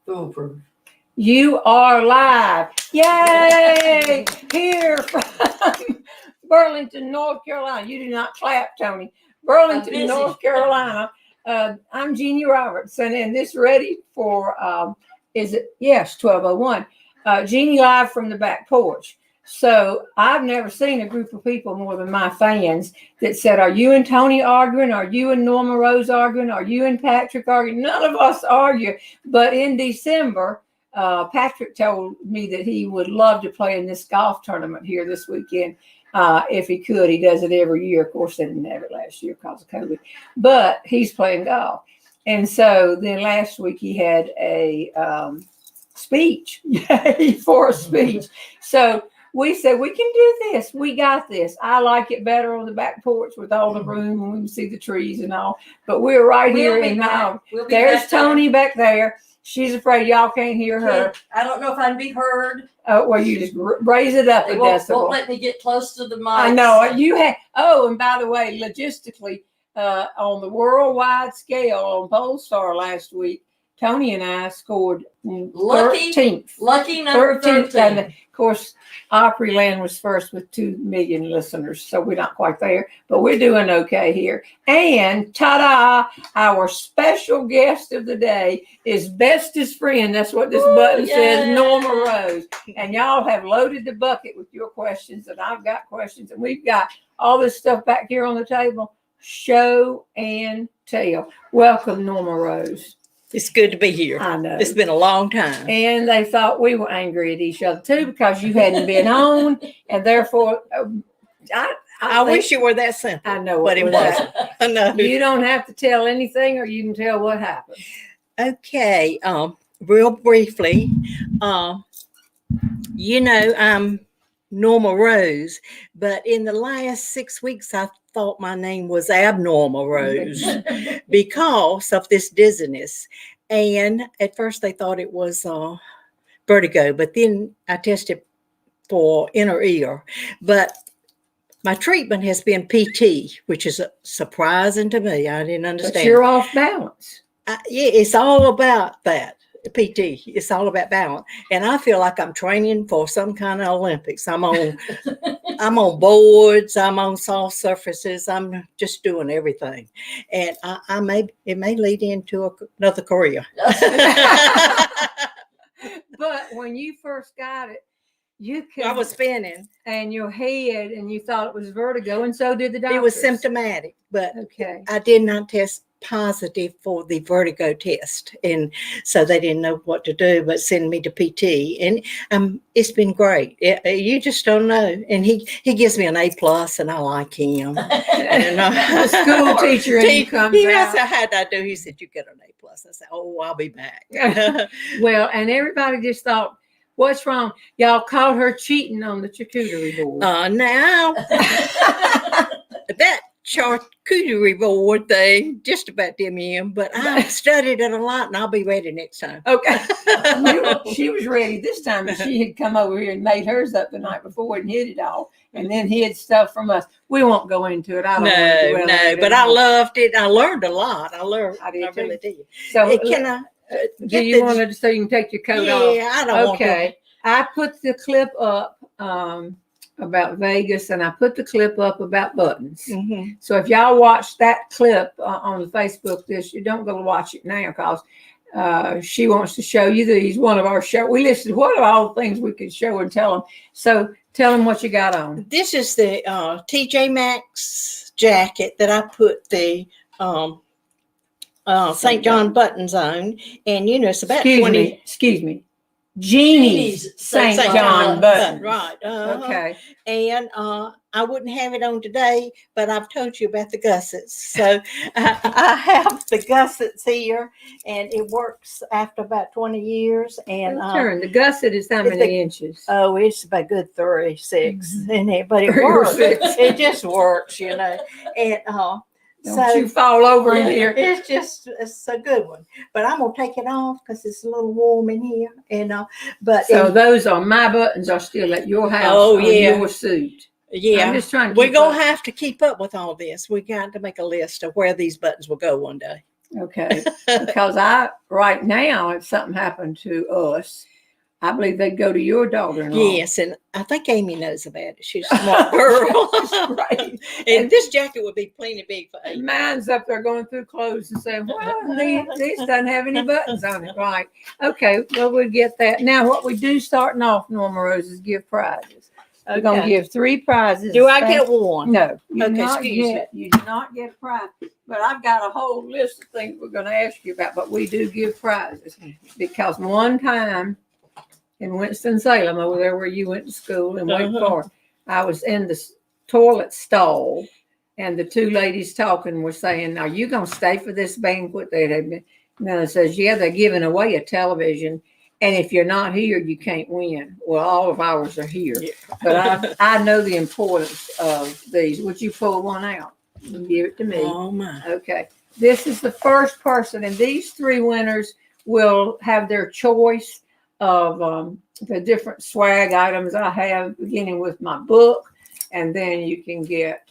Foolproof. You are live. Yay! Here from Burlington, North Carolina. You do not clap, Tony. Burlington, North Carolina. I'm Jeanne Robertson, and this ready for, is it? Yes, 12:01. Jeanne live from the back porch. So I've never seen a group of people more than my fans that said, are you and Tony arguing? Are you and Norma Rose arguing? Are you and Patrick arguing? None of us argue. But in December, Patrick told me that he would love to play in this golf tournament here this weekend. If he could. He does it every year. Of course, they didn't have it last year because of COVID. But he's playing golf. And so then last week he had a speech. Yay for a speech. So we said, we can do this. We got this. I like it better on the back porch with all the room and we can see the trees and all. But we're right here in now. There's Tony back there. She's afraid y'all can't hear her. I don't know if I'd be heard. Well, you just raise it up a decibel. Won't let me get close to the mic. I know. You had. Oh, and by the way, logistically, on the worldwide scale on Polestar last week, Tony and I scored 13th. Lucky number 13. And of course, Opryland was first with 2 million listeners, so we're not quite there, but we're doing okay here. And ta-da, our special guest of the day is bestest friend. That's what this button says, Norma Rose. And y'all have loaded the bucket with your questions, and I've got questions, and we've got all this stuff back here on the table. Show and tell. Welcome, Norma Rose. It's good to be here. I know. It's been a long time. And they thought we were angry at each other too because you hadn't been on, and therefore, I wish it were that simple. I know, but it wasn't. I know. You don't have to tell anything, or you can tell what happened. Okay. Real briefly, I'm Norma Rose, but in the last 6 weeks, I thought my name was Abnormal Rose because of this dizziness. And at first they thought it was vertigo, but then I tested for inner ear. But my treatment has been PT, which is surprising to me. I didn't understand. But you're off balance. Yeah, it's all about that. PT, it's all about balance, and I feel like I'm training for some kind of Olympics. I'm on boards, I'm on soft surfaces, I'm just doing everything, and it may lead into another career. But when you first got it, I was spinning, and your head, and you thought it was vertigo, and so did the doctor. It was symptomatic, but okay. I did not test positive for the vertigo test, and so they didn't know what to do but send me to PT, and it's been great. You just don't know. And he gives me an A+, and I like him. And the school teacher comes out. I said, how'd I do? He said, you get an A+. I said, oh, I'll be back. Well, and everybody just thought, what's wrong? Y'all caught her cheating on the charcuterie board. Now that charcuterie board thing just about did me in, but I studied it a lot, and I'll be ready next time. Okay. She was ready this time, but she had come over here and made hers up the night before and hid it all, and then hid stuff from us. We won't go into it. I don't No, but I loved it. I learned a lot. I really did. So can I? Do you want to, so you can take your coat off? Yeah, I don't want to. Okay. I put the clip up about Vegas, and I put the clip up about buttons. Mm-hmm. So if y'all watch that clip on the Facebook, you don't go to watch it now because she wants to show you these. One of our show, we listed what are all the things we could show and tell them. So tell them what you got on. This is the TJ Maxx jacket that I put the St. John buttons on, and it's about Excuse me. Jeannie's St. John button. Right. Okay. And I wouldn't have it on today, but I've told you about the gussets. So I have the gussets here, and it works after about 20 years. And turn. The gusset is how many inches? Oh, it's about a good 36 in it, but it works. It just works, And Don't you fall over in here. It's a good one. But I'm going to take it off because it's a little warm in here. And so those are my buttons are still at your house. Oh, yeah. Your suit. Yeah. I'm just trying to We're going to have to keep up with all this. We got to make a list of where these buttons will go one day. Okay. Because right now, if something happened to us, I believe they'd go to your daughter-in-law. Yes, and I think Amy knows about it. She's a smart girl. Right. And this jacket would be plenty big for Amy. Mine's up there going through clothes and saying, well, these doesn't have any buttons on it. Right. Okay. Well, we'll get that. Now, what we do starting off, Norma Rose, is give prizes. We're going to Okay. give 3 prizes. Do I get one? No. You do Okay, not excuse me. you do not get a prize. But I've got a whole list of things we're going to ask you about, but we do give prizes. Because one time in Winston-Salem, over there where you went to school in Wake Forest, I was in the toilet stall, and the 2 ladies talking were saying, "Are you going to stay for this banquet?" They had been. And then it says, "Yeah, they're giving away a television, and if you're not here, you can't win." Well, all of ours are here, but I know the importance of these. Would you pull one out and give it to me? Oh my. Okay. This is the first person, and these 3 winners will have their choice of the different swag items I have, beginning with my book, and then you can get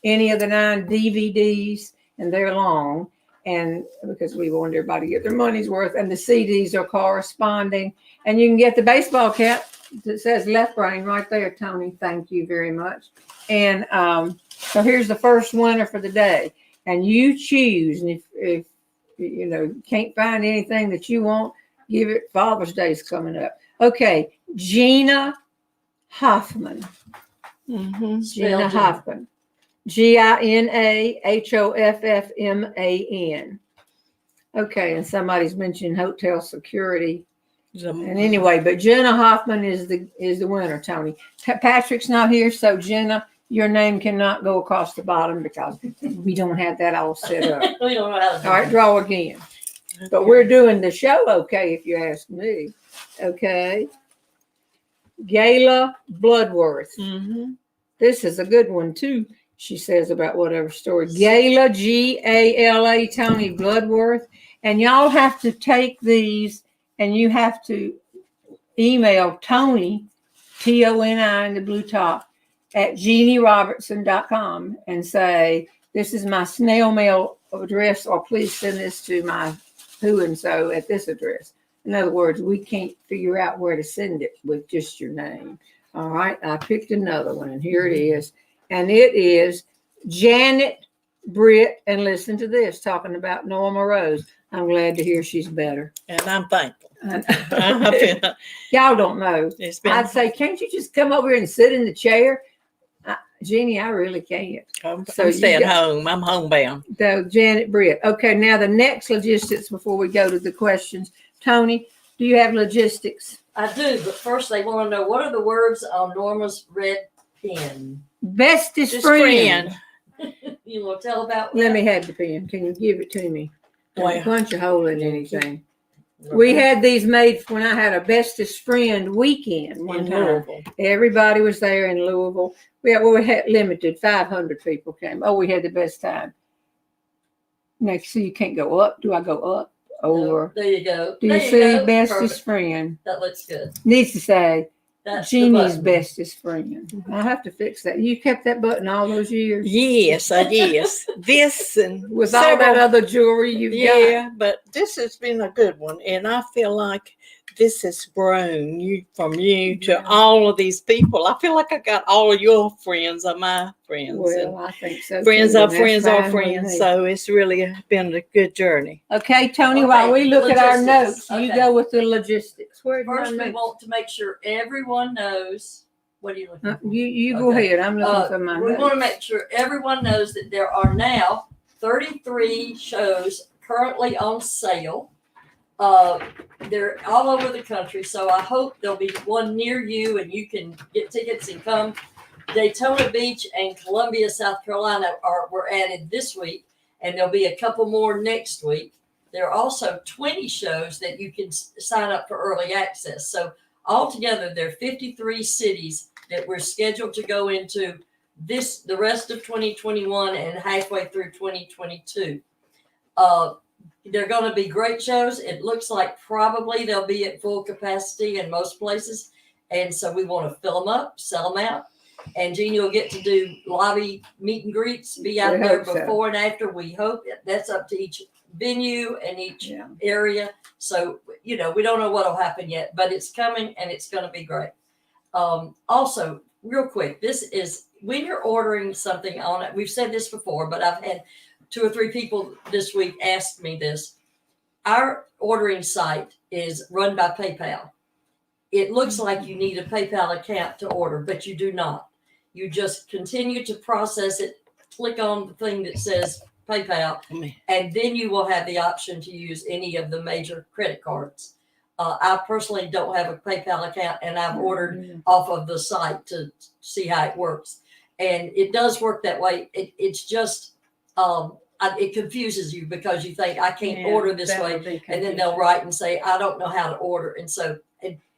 any of the 9 DVDs, and they're long, and because we want everybody to get their money's worth, and the CDs are corresponding, and you can get the baseball cap that says Left Brain right there, Tony. Thank you very much. And so here's the first winner for the day, and you choose, and if you can't find anything that you want, give it. Father's Day is coming up. Okay, Gina Hoffman. Mm-hmm. Gina Hoffman. GINAHOFFMAN. Okay, and somebody's mentioned hotel security. And anyway, but Jenna Hoffman is the winner, Tony. Patrick's not here, so Jenna, your name cannot go across the bottom because we don't have that all set up. We don't know how to do All right, it. draw again. But we're doing the show okay, if you ask me. Okay. Gayla Bloodworth. Mm-hmm. This is a good one, too, she says about whatever story. Gayla, Gala, Tony Bloodworth. And y'all have to take these and you have to email Tony, Toni in the blue top, at JeanneRobertson.com and say, this is my snail mail address, or please send this to my who-and-so at this address. In other words, we can't figure out where to send it with just your name. All right, I picked another one, and here it is. And it is Janet Britt, and listen to this, talking about Norma Rose. I'm glad to hear she's better. And I'm thankful. Y'all don't know. It's been, I'd say, can't you just come over here and sit in the chair? Jeannie, I really can't. I'm So you staying got- home. I'm homebound. So Janet Britt. Okay, now the next logistics before we go to the questions. Tony, do you have logistics? I do, but first they want to know, what are the words on Norma's red pen? Bestest Just friend. You want to tell about Let that? me have the pen. Can you give it to me? Don't Well. punch a hole in anything. We had these made when I had a bestest friend weekend one In time. Louisville. Everybody was there in Louisville. We had limited, 500 people came. Oh, we had the best time. Next, so you can't go up. Do I go up? Over? There you go. Do you There see go. bestest Perfect. friend? That looks good. Needs to say That's the Jeannie's button. bestest friend. I have to fix that. You kept that button all those years Yes, yes. This and with all that several- other jewelry you've got. Yeah, but this has been a good one, and I feel like this has grown from you to Yeah. all of these people. I feel like I got all of your friends are my friends, Well, I think so. and friends too, are and that's friends are fine with friends. me. So it's really been a good journey. Okay, Tony, Okay, while we look at our logistics. notes, you Okay. go with the logistics. Where First, we my notes? want to make sure everyone knows. What are you looking for? You go Okay. ahead. I'm looking for my We want to notes. make sure everyone knows that there are now 33 shows currently on sale. They're all over the country, so I hope there'll be one near you and you can get tickets and come. Daytona Beach and Columbia, South Carolina were added this week, and there'll be a couple more next week. There are also 20 shows that you can sign up for early access. So altogether, there are 53 cities that we're scheduled to go into the rest of 2021 and halfway through 2022. They're going to be great shows. It looks like probably they'll be at full capacity in most places. And so we want to fill them up, sell them out. And Jeannie will get to do lobby meet and greets, be out We there hope so. before and after. We hope that's up to each venue and each Yeah. area. So, we don't know what'll happen yet, but it's coming and it's going to be great. Also, real quick, this is when you're ordering something on it. We've said this before, but I've had 2 or 3 people this week ask me this. Our ordering site is run by PayPal. It looks like you need a PayPal account to order, but you do not. You just continue to process it, click on the thing that says PayPal, and then you will have the option to use any of the major credit cards. I personally don't have a PayPal account, and I've ordered off of the site to see how it works. And it does work that way. It's just, it confuses you because you think I can't order this way. And then they'll write and say, I don't know how to order. And so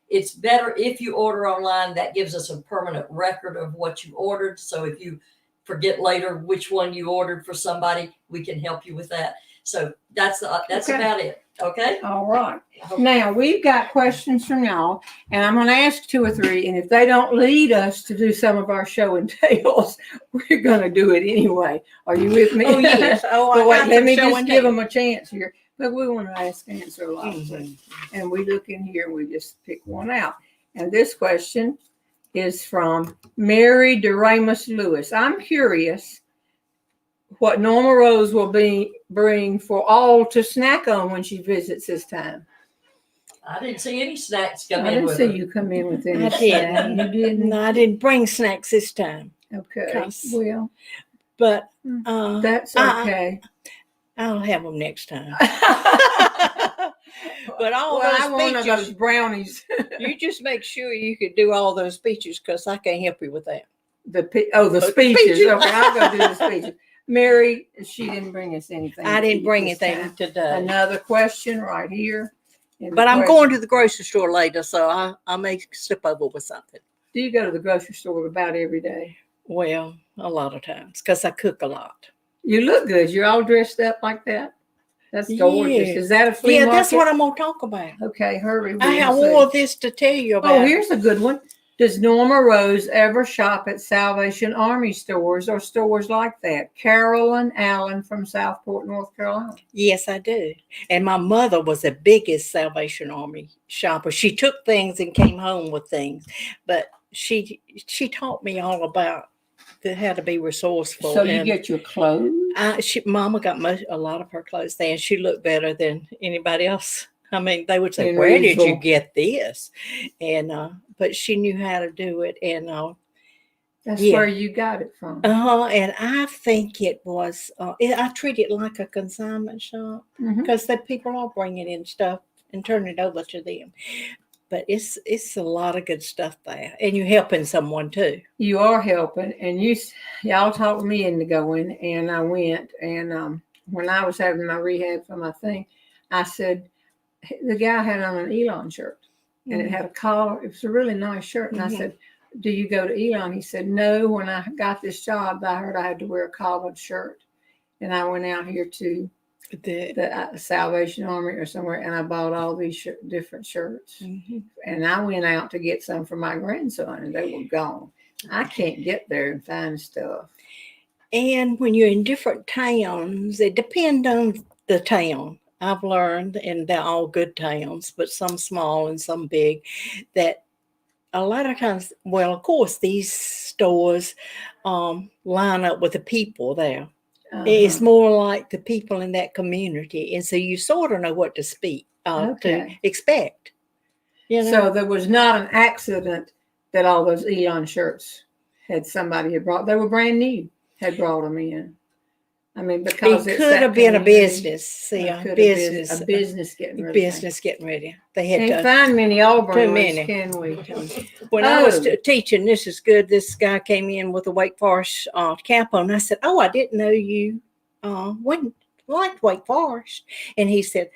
it's better if you order online. That gives us a permanent record of what you ordered. So if you forget later which one you ordered for somebody, we can help you with that. So that's about it. Okay. All right. Now we've got questions from y'all, and I'm going to ask 2 or 3. And if they don't lead us to do some of our show and tells, we're going to do it anyway. Are you with me? Oh, yes. Oh, But wait, got let some me show just and give tell. them a chance here. But we want to answer a lot of things. And we look in here and we just pick one out. And this question is from Mary DeRamus Lewis. I'm curious what Norma Rose will bring for all to snack on when she visits this time. I didn't see any snacks come I in didn't with see her. you come in with any I snack. didn't. You didn't? No, I didn't bring snacks this time. Okay. 'Cause- Well, But that's okay. I'll have them next time. But all Well, I those want those speeches, brownies. you just make sure you could do all those speeches because I can't help you with that. The the speeches. speeches. Okay, I'll go do the speeches. Mary, she didn't bring us anything. I to didn't eat bring this anything time. today. Another question right here. But I'm going to the grocery store later, so I may slip over with something. Do you go to the grocery store about every day? Well, a lot of times because I cook a lot. You look good. You're all dressed up like that. That's gorgeous. Yeah. Is that a flea market? That's what I'm going to talk about. Okay, hurry. I we'll see. wore this to tell you about. Oh, here's a good one. Does Norma Rose ever shop at Salvation Army stores or stores like that? Carolyn Allen from Southport, North Carolina. Yes, I do. And my mother was the biggest Salvation Army shopper. She took things and came home with things, but she taught me all about how to be resourceful. So you get your clothes? Mama got a lot of her clothes there, and she looked better than anybody else. I mean, they would say, In "Where did Reedsville. you get this?" And but she knew how to do it, and That's yeah. where you got it from. and I think it was. I treat it like a consignment shop Mhm. because the people are bringing in stuff and turning it over to them. But it's a lot of good stuff there, and you're helping someone too. You are helping, and y'all talked me into going, and I went. And when I was having my rehab for my thing, I said, the guy had on an Elon shirt, and it had a collar. It was a really nice shirt. And I said, do you go to Elon? He said, no. When I got this job, I heard I had to wear a collared shirt. And I went out here to the Salvation Army or somewhere, and I bought all these different shirts. And I went out to get some for my grandson, and they were gone. I can't get there and find stuff. And when you're in different towns, it depends on the town. I've learned, and they're all good towns, but some small and some big, that a lot of times, well, of course, these stores line up with the people there. It's more like the people in that community. And so you sort of know what to to expect. You know? So there was not an accident that all those Elon shirts somebody had brought. They were brand new, had brought them in. I mean, because it could have been a business. See, a business getting ready. Getting ready. They had Can't find many Auburn too ones, many. can we? When I was teaching, this is good. This guy came in with a Wake Forest cap on. I said, "Oh, I didn't know you wouldn't like Wake Forest." And he said,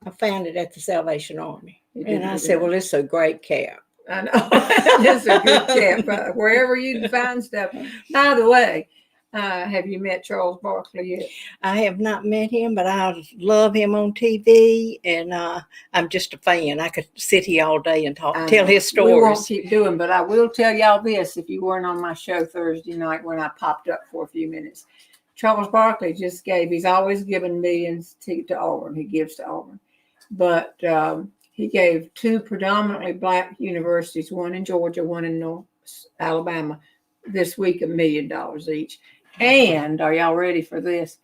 "I found it at the Salvation Army." And I said, "Well, it's a great cap." I know. It's a good cap. Wherever you can find stuff. By the way, have you met Charles Barkley yet? I have not met him, but I love him on TV, and I'm just a fan. I could sit here all day and tell his stories. We won't keep doing, but I will tell y'all this: if you weren't on my show Thursday night when I popped up for a few minutes, Charles Barkley just gave. He's always given millions to Auburn. He gives to Auburn, but he gave 2 predominantly black universities, one in Georgia, one in North Alabama, this week $1 million each. And are y'all ready for this?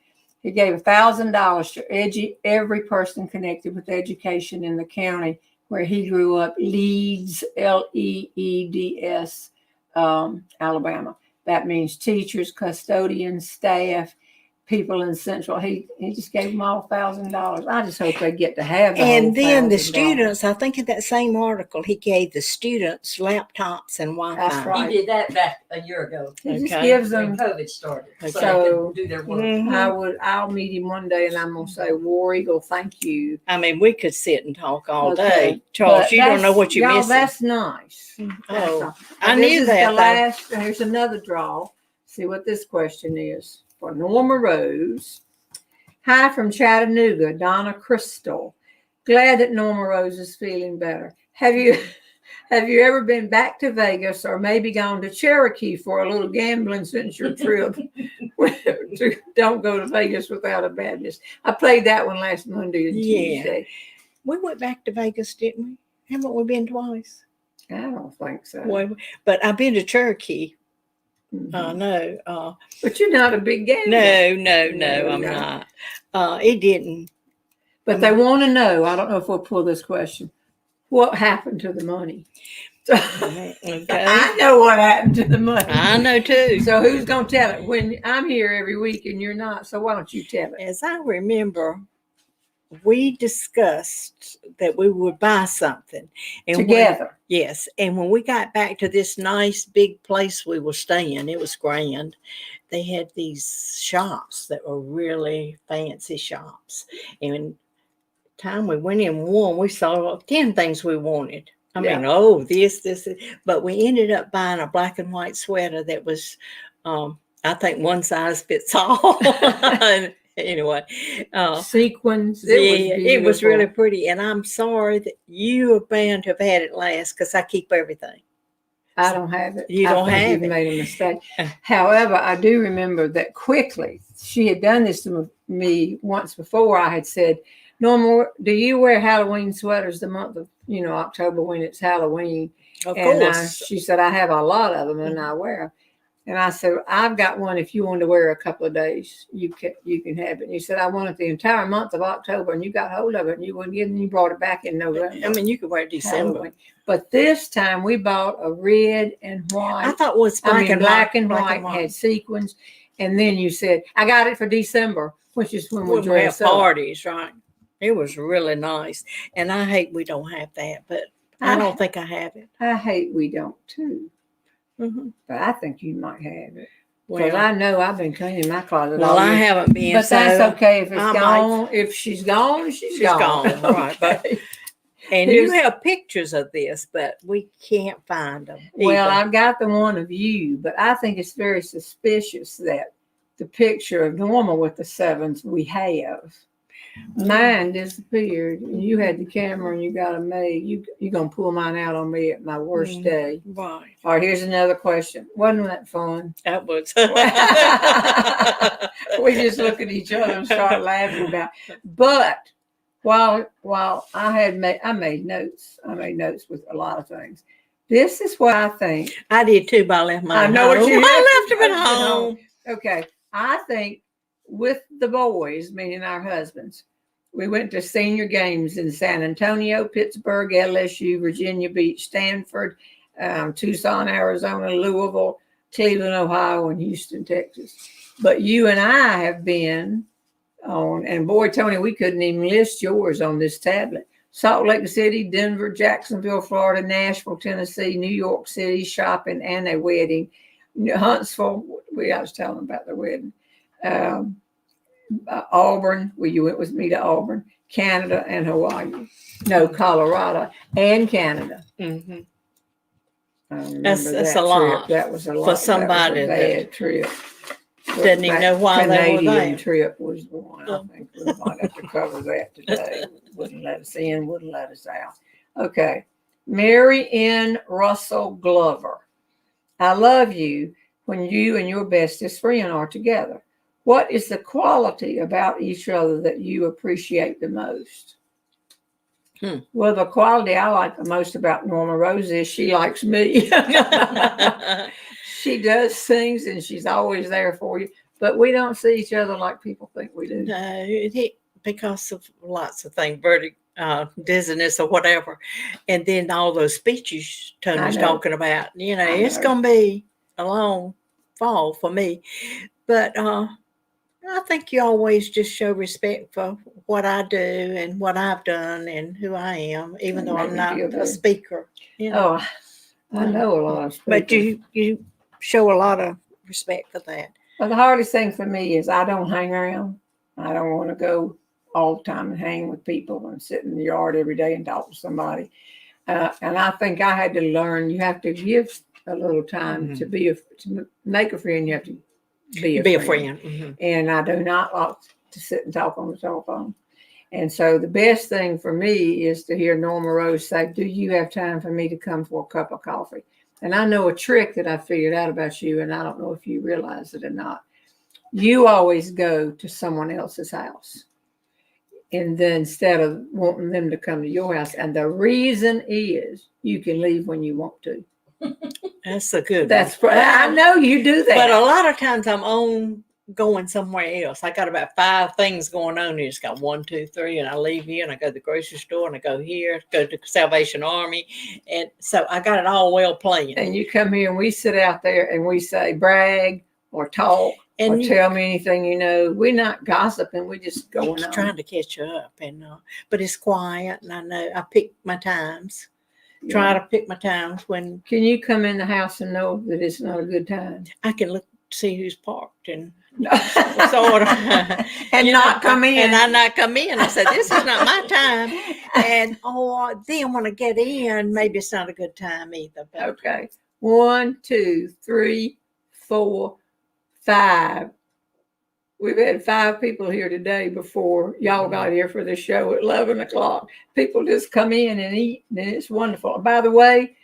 He gave $1,000 to every person connected with education in the county where he grew up, Leeds, Leeds, Alabama. That means teachers, custodians, staff, people in Central. He just gave them all $1,000. I just hope they get to have the And then the $1,000. students, I think in that same article, he gave the students laptops and Wi-Fi. That's right. He did that back a year ago He just Okay. gives when them. COVID started, so, So- they could do their work. Mhm. I'll meet him one day and I'm gonna say, War Eagle, thank you. I mean, we could sit and talk all Okay. day. Charles, But you don't know what you're y'all, missing. That's nice. That's Oh, nice. I This knew is that, the though. last. Here's another draw. See what this question is for Norma Rose. Hi from Chattanooga, Donna Crystal. Glad that Norma Rose is feeling better. Have you ever been back to Vegas or maybe gone to Cherokee for a little gambling since your trip? Don't go to Vegas without a badness. I played that one last Monday and Yeah. Tuesday. We went back to Vegas, didn't we? Haven't we been twice? I don't think so. Well, but I've been to Cherokee. Mhm. No. But you're not a big gambler. No, I'm No. not. It didn't. But they want to know. I don't know if we'll pull this question. What happened to the money? So, Okay. I know what happened to the money. I know too. So who's going to tell it? When I'm here every week and you're not, so why don't you tell it? As I remember, we discussed that we would buy something. And Together. Yes. And when we got back to this nice big place we were staying, it was grand. They had these shops that were really fancy shops. And time we went in one, we saw 10 things we wanted. I mean, this. But we ended up buying a black and white sweater that was, I think, one size fits all. Anyway, Sequins. it was really beautiful. pretty. And I'm sorry that you are bound to have had it last because I keep everything. I don't have it. You don't I think have you've it. made a mistake. However, I do remember that quickly. She had done this to me once before. I had said, Norma, do you wear Halloween sweaters the month of, October when it's Halloween? Of And course. she said, I have a lot of them and I wear them. And I said, I've got one. If you want to wear a couple of days, you can have it. And you said, I want it the entire month of October, and you got hold of it and you wouldn't get it, and you brought it back in November. I mean, you could wear it December. Halloween. But this time we bought a red and white. I thought it was black black and white had sequins. And then you said, I got it for December, which is when we When we have dress up. parties, right? It was really nice. And I hate we don't have that, but I don't think I have it. I hate we don't too, Mm-hmm. but I think you might have it. Because Well, I know I've been cleaning my closet well, all I year. haven't been. But that's so okay if it's I might- gone. If she's gone, she's gone. Right, but- Okay. And you Here's- have pictures of this, but we can't find them. Well, either. I've got the one of you, but I think it's very suspicious that the picture of Norma with the sevens we have. Mine disappeared. And you had the camera and you got it made. You're going to pull mine out on me at my worst Mm. day. Right. All right, here's another question. Wasn't that fun? That was. We just look at each other and start laughing about. But while I made notes. I made notes with a lot of things. This is what I think. I did too, but I left mine. I know what home. you I left them left at at home. Okay, I think with the boys, meaning our husbands, we went to senior games in San Antonio, Pittsburgh, LSU, Virginia Beach, Stanford, Tucson, Arizona, Louisville, Cleveland, Ohio, and Houston, Texas. But you and I have been on, and boy, Tony, we couldn't even list yours on this tablet. Salt Lake City, Denver, Jacksonville, Florida, Nashville, Tennessee, New York City, shopping and a wedding. Huntsville, I was telling them about the wedding. Auburn, where you went with me to Auburn, Canada and Hawaii. No, Colorado and Canada. Mm-hmm. I remember That's that a trip. lot That was a lot. for somebody that was a bad trip. doesn't even know why they were Canadian there. trip was the one. I think we might have to cover that today. Wouldn't let us in, wouldn't let us out. Okay. Mary N. Russell Glover. I love you when you and your bestest friend are together. What is the quality about each other that you appreciate the most? Well, the quality I like the most about Norma Rose is she likes me. She does things and she's always there for you. But we don't see each other like people think we do. No, because of lots of things, dizziness or whatever. And then all those speeches Tony's talking about, it's going to be a long fall for me. But I think you always just show respect for what I do and what I've done and who I am, even though I'm not a speaker. Oh, I know a lot of speakers. But you show a lot of respect for that. Well, the hardest thing for me is I don't hang around. I don't want to go all the time and hang with people and sit in the yard every day and talk to somebody. And I think I had to learn you have to give a little time to make a friend. You have to be a friend. Mm-hmm. And I do not like to sit and talk on the telephone. And so the best thing for me is to hear Norma Rose say, do you have time for me to come for a cup of coffee? And I know a trick that I figured out about you, and I don't know if you realize it or not. You always go to someone else's house. And then instead of wanting them to come to your house, and the reason is you can leave when you want to. That's a good one. I know you do that. But a lot of times I'm going somewhere else. I got about 5 things going on. You just got 1, 2, 3, and I leave here and I go to the grocery store and I go here, go to Salvation Army. And so I got it all well planned. And you come here and we sit out there and we say brag or talk or tell me anything you know. We're not gossiping. We're just going on. Trying to catch up. But it's quiet and I know I pick my times. Try to pick my times when. Can you come in the house and know that it's not a good time? I can look, see who's parked and sort of, and not come in. And I not come in. I said, this is not my time. And then when I get in, maybe it's not a good time either. But. Okay. 1, 2, 3, 4, 5. We've had 5 people here today before y'all got here for the show at 11 o'clock. People just come in and eat, and it's wonderful. By the way,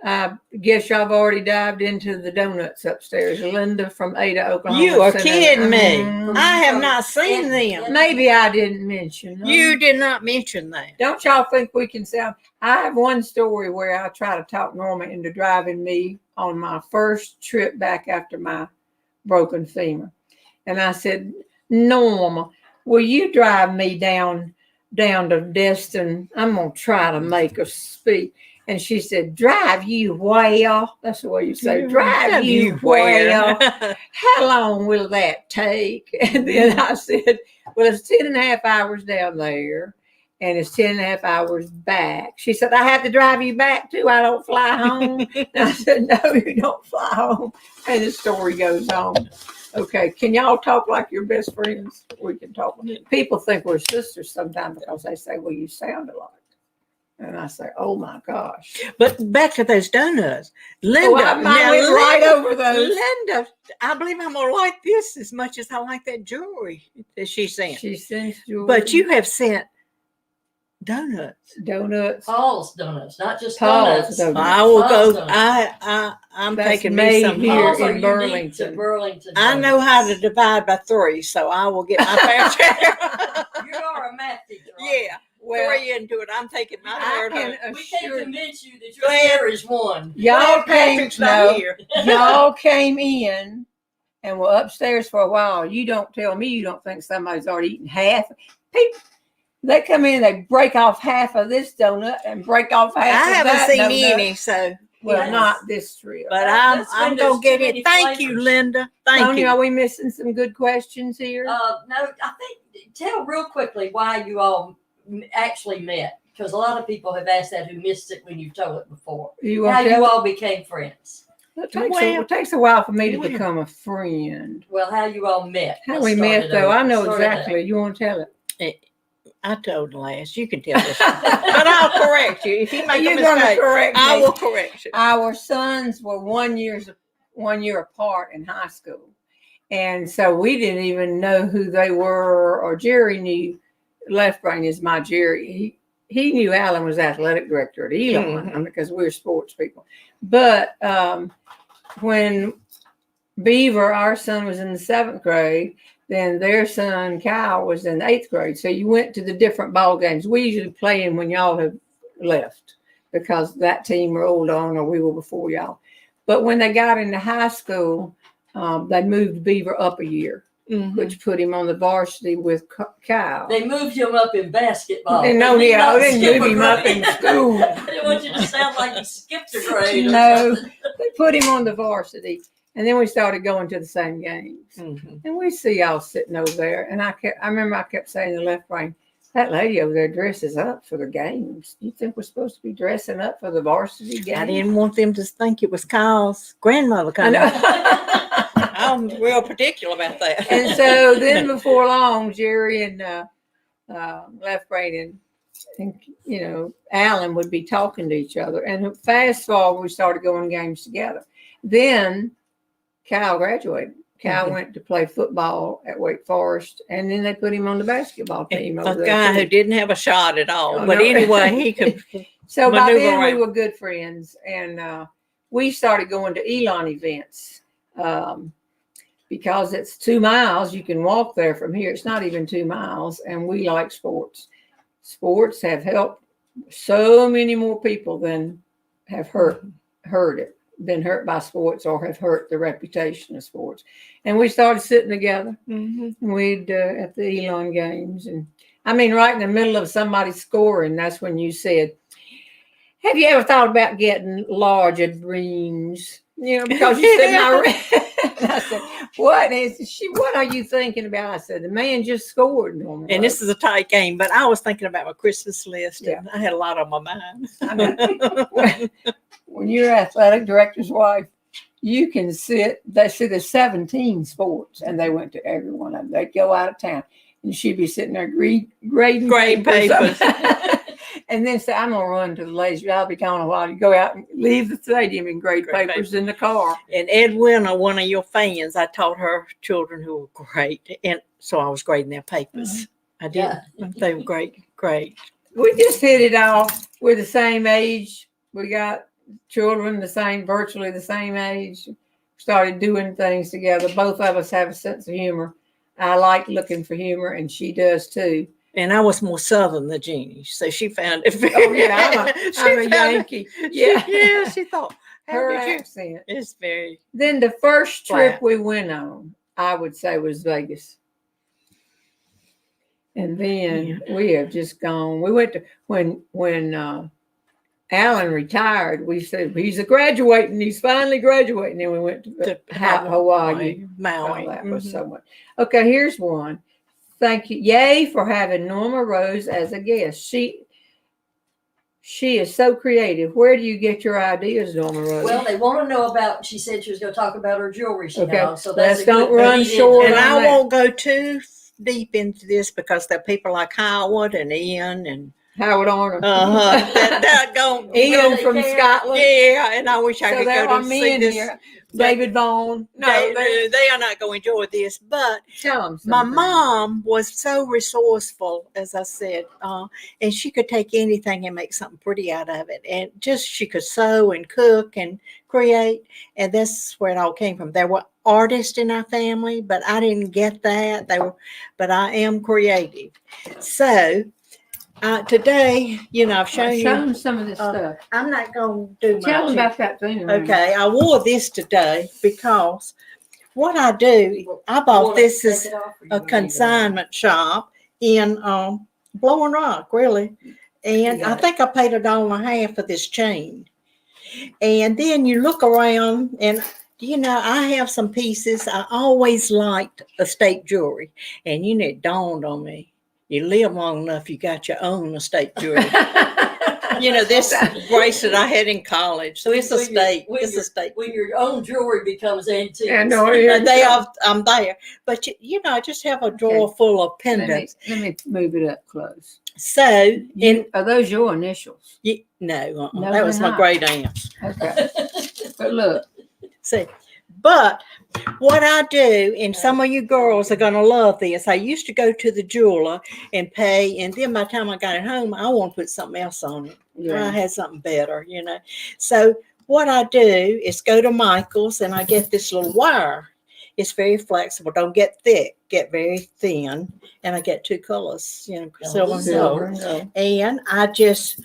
I guess y'all have already dived into the donuts upstairs. Linda from Ada, Oklahoma. You are kidding me. I have not seen them. Maybe I didn't mention them. You did not mention that. Don't y'all think we can sound? I have one story where I try to talk Norma into driving me on my first trip back after my broken femur. And I said, Norma, will you drive me down to Destin? I'm going to try to make her speak. And she said, drive you where? That's the way you say, drive you where? How long will that take? And then I said, well, it's 10.5 hours down there. And it's 10.5 hours back. She said, I have to drive you back too. I don't fly home. And I said, no, you don't fly home. And the story goes on. Okay, can y'all talk like you're best friends? We can talk. People think we're sisters sometimes because they say, well, you sound alike. And I say, oh my gosh. But back to those donuts. Linda, I went right over those. Linda, I believe I'm going to like this as much as I like that jewelry that she sent. She sends jewelry. But you have sent donuts. Paul's donuts, not just Paul's donuts. I will Paul's go. Donuts. I'm That's taking me made some here Paul's. in Burlington. Burlington. I know how to divide by 3, so I will get my fair share. You are a math teacher. Yeah. Well, 3 into it. I'm taking my I third. can We can't assure convince you that your share is 1. y'all came. Patrick's not No, here. y'all came in and were upstairs for a while. You don't tell me you don't think somebody's already eaten half. People, they come in, they break off half of this donut and break off half I of haven't that seen donut. any, so. Well, Yes. not this trip. But That's I'm when going to there's get too it. many Thank you, flavors. Linda. Thank Tony, you. are we missing some good questions here? No, I think tell real quickly why you all actually met, because a lot of people have asked that who missed it when you've told it before. You How want to you tell? all became friends. It takes a while for me to Well. become a friend. Well, how you all met. How Let's we start met, it though, over. I know Start it exactly. You want to tell it? I told the last. You can tell this. But I'll correct you. If you make You're a going to mistake, correct I me. will correct you. Our sons were 1 year apart in high school. And so we didn't even know who they were, or Jerry knew. Left Brain is my Jerry. He knew Alan was athletic director at Elon because we're sports people. But when Beaver, our son, was in the 7th grade, then their son Kyle was in the 8th grade. So you went to the different ball games. We usually play in when y'all have left because that team rolled on or we were before y'all. But when they got into high school, they moved Beaver up a year, which put him on the varsity with Kyle. They moved him up in basketball. No, They did yeah, not they didn't skip move a him up grade. in school. I didn't want you to sound like he skipped a grade. Or No, something. they put him on the varsity. And then we started going to the same games. And we see y'all sitting over there. And I remember I kept saying to the left brain, that lady over there dresses up for the games. You think we're supposed to be dressing up for the varsity games? I didn't want them to think it was Kyle's grandmother coming. I'm real particular about that. And so then before long, Jerry and left brain and Alan would be talking to each other. And fast forward, we started going games together. Then Kyle graduated. Kyle went to play football at Wake Forest, and then they put him on the basketball team. A guy who didn't have a shot at all. Oh, but no. anyway, he could. So by maneuver then we around. were good friends, and we started going to Elon events because it's 2 miles. You can walk there from here. It's not even 2 miles, and we like sports. Sports have helped so many more people than have been hurt by sports or have hurt the reputation of sports. And we started sitting together. We'd at the Elon games, and I mean, right in the middle of somebody scoring, that's when you said, "Have you ever thought about getting larger dreams?" Because you said, I said, "What is she? What are you thinking about?" I said, "The man just scored." Norma And Rose. this is a tight game, but I was thinking about my Christmas list, Yeah. and I had a lot on my mind. I know. When you're athletic director's wife, you can sit. They see there's 17 sports, and they went to every one of them. They'd go out of town, and she'd be sitting there grading papers. and then say, "I'm gonna run to the ladies. I'll be gone a while." You go out and leave the stadium and grade Grade papers in the car. And Edwina, one of your fans, I taught her children who were great, and so I was grading their papers. I did. Yeah. They were great. We just hit it off. We're the same age. We got children virtually the same age. Started doing things together. Both of us have a sense of humor. I like looking for humor, and she does too. And I was more southern than Jeannie, so she found it. Oh yeah, I'm a Yankee. Yeah, She thought her accent. It's very. Then the first trip Flat. we went on, I would say, was Vegas. And then we have just gone. We went to when Alan retired. We said he's graduating. He's finally graduating. And we went to Hawaii. Maui. Oh, that was so much. Okay, here's one. Thank you. Yay for having Norma Rose as a guest. She is so creative. Where do you get your ideas, Norma Rose? Well, they want to know about. She said she was going to talk about her jewelry she Okay, has. So that's let's a good don't run lead-in. short And on I that. won't go too deep into this because there are people like Howard and Ian and Howard Arnold. that go. Ian They from care. Scotland. Yeah, and I wish I So could there go are to men see this. here. David Vaughn. No, They are not going to enjoy this, but tell them my something. mom was so resourceful, as I said, and she could take anything and make something pretty out of it. And just she could sew and cook and create, and that's where it all came from. There were artists in our family, but I didn't get that. But I am creative. So today, I've shown you. Show them some of this stuff. I'm not going to do Tell much. them about that thing. Okay, I wore this today because what I do, I bought this as a consignment shop in Blowing Rock, really. And I think I paid $1.50 for this chain. And then you look around and I have some pieces. I always liked estate jewelry. And it dawned on me. You live long enough, you got your own estate jewelry. This bracelet I had in college. So it's estate. It's estate. When your own jewelry becomes antique. I know. I'm there. But, I just have a drawer full of pendants. Let me move it up close. So, Are those your initials? no, No, that was they're my not. great aunt's. Okay. But look. See, but what I do, and some of you girls are going to love this, I used to go to the jeweler and pay, and then by the time I got it home, I want to put something else on it. I had something better, So what I do is go to Michael's and I get this little wire, It's very flexible. Don't get thick, get very thin. And I get 2 colors, silver and gold. And I just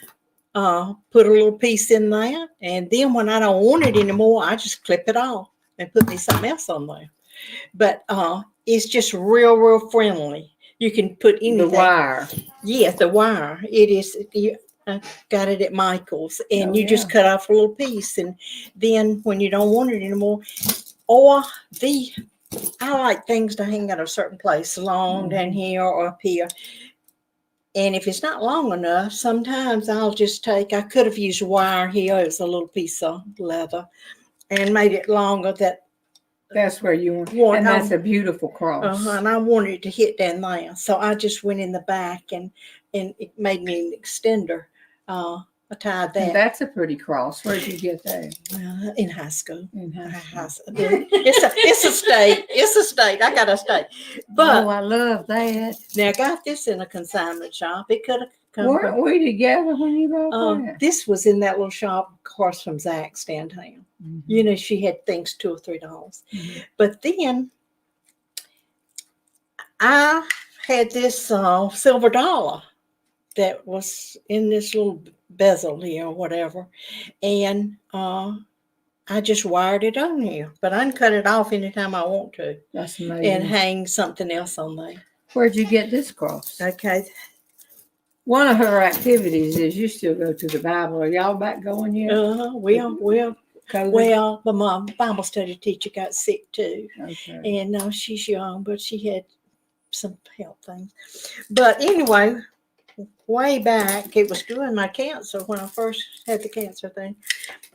put a little piece in there. And then when I don't want it anymore, I just clip it off and put me something else on there. But it's just real friendly. You can put anything. The wire. Yes, the wire. It is. You got it at Michael's, and you just cut off a little piece, and then when you don't want it anymore, or I like things to hang at a certain place, long down here or up here. And if it's not long enough, sometimes I'll just I could have used wire here. It was a little piece of leather, and made it longer. That's where you want, and that's a beautiful cross. And I wanted it to hit down there, so I just went in the back and it made me an extender. I tied that. And that's a pretty cross. Where did you get that? In high school. In high school. It's a state. It's a state. I got a state. But I love that. Now I got this in a consignment shop. It could have come. Weren't we together when you bought that? This was in that little shop across from Zach's downtown. She had things $2 or $3. But then I had this silver dollar that was in this little bezel here or whatever. And I just wired it on here. But I can cut it off anytime I want to. That's amazing. And hang something else on there. Where'd you get this cross? Okay. One of her activities is you still go to the Bible. Are y'all back going yet? Well, but my Bible study teacher got sick too. Okay. And she's young, but she had some health things. But anyway, way back, it was during my cancer when I first had the cancer thing.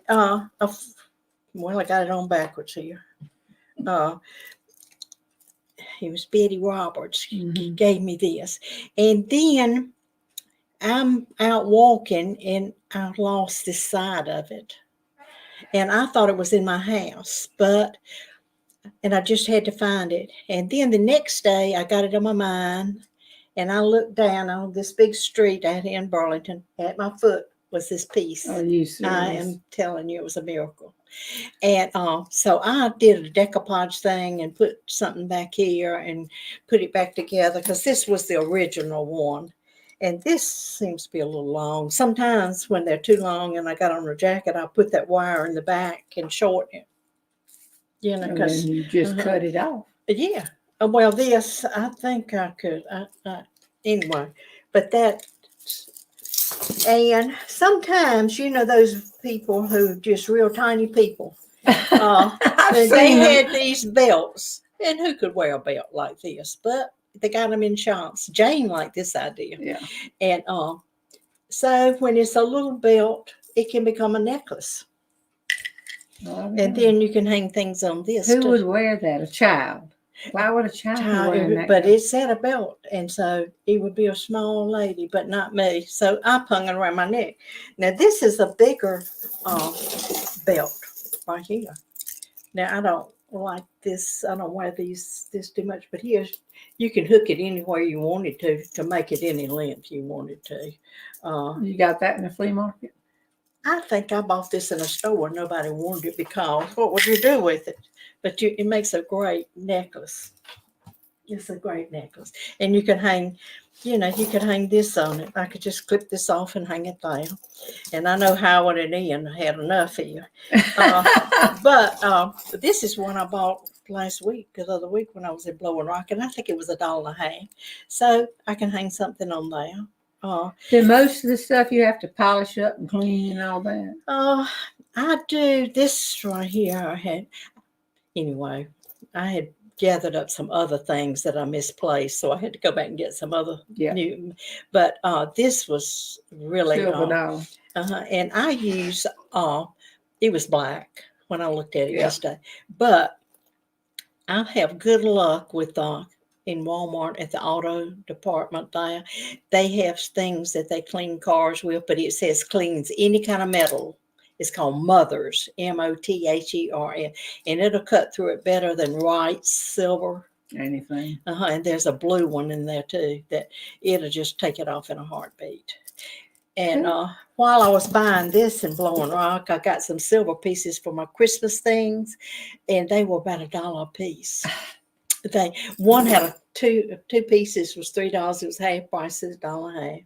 I got it on backwards here. It was Betty Roberts gave me this. And then I'm out walking and I lost this side of it. And I thought it was in my house, and I just had to find it. And then the next day I got it on my mind and I looked down on this big street out here in Burlington. At my foot was this piece. Are you serious? I am telling you, it was a miracle. And so I did a decoupage thing and put something back here and put it back together because this was the original one. And this seems to be a little long. Sometimes when they're too long and I got on a jacket, I'll put that wire in the back and shorten it. Because you just cut it off. Yeah. Well, this, I think I could. Anyway, but that, and sometimes, those people who just real tiny people, they had these belts. And who could wear a belt like this? But they got them in shops. Jane liked this idea. Yeah. And so when it's a little belt, it can become a necklace. And then you can hang things on this. Who would wear that? A child. Why would a child wear that? But it's at a belt. And so it would be a small lady, but not me. So I hung it around my neck. Now this is a bigger belt right here. Now I don't like this. I don't wear this too much, but here you can hook it anywhere you wanted to make it any length you wanted to. You got that in the flea market? I think I bought this in a store. Nobody wanted it because what would you do with it? But it makes a great necklace. It's a great necklace. And you can hang, you could hang this on it. I could just clip this off and hang it there. And I know Howard and Ian had enough here. But this is one I bought last week, the other week when I was in Blowing Rock. And I think it was $1.50. So I can hang something on there. Do most of the stuff you have to polish up and clean and all that? I do. This right here I had gathered up some other things that I misplaced, so I had to go back and get some other new. But this was really and I use it was black when I looked at it yesterday. But I have good luck with in Walmart at the auto department there. They have things that they clean cars with, but it says cleans any kind of metal. It's called Mothers, MOTHERN, and it'll cut through it better than Wright's silver. Anything. And there's a blue one in there too that it'll just take it off in a heartbeat. And while I was buying this and blowing rock, I got some silver pieces for my Christmas things, and they were about $1 a piece. One had two pieces was $3. It was half price, $1.50.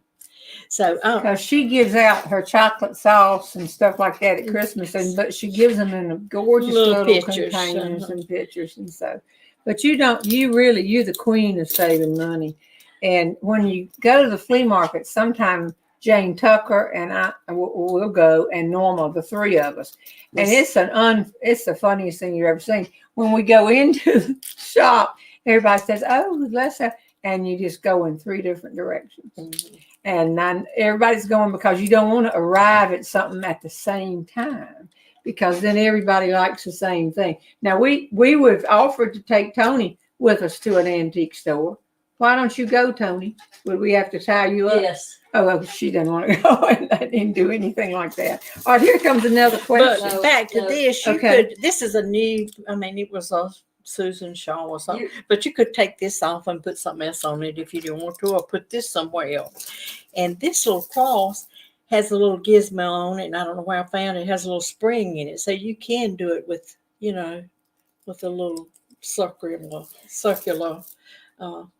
So Because she gives out her chocolate sauce and stuff like that at Christmas, but she gives them in gorgeous little pictures, containers and pictures and so. But you're the queen of saving money. And when you go to the flea market, sometimes Jane Tucker and I will go, and Norma, the three of us. And it's the funniest thing you've ever seen. When we go into the shop, everybody says, "Oh, let's have," and you just go in three different directions. Mm-hmm. And everybody's going because you don't want to arrive at something at the same time, because then everybody likes the same thing. Now, we would have offered to take Tony with us to an antique store. Why don't you go, Tony? Would we have to tie you up? Yes. Oh, well, she didn't want to go, and I didn't do anything like that. All right, here comes another question. But back to this, you could. This is a new. I mean, it was a Susan Shaw or something, but you could take this off and put something else on it if you didn't want to, or put this somewhere else. And this little cross has a little gizmo on it, and I don't know where I found it. It has a little spring in it, so you can do it with, with a little circular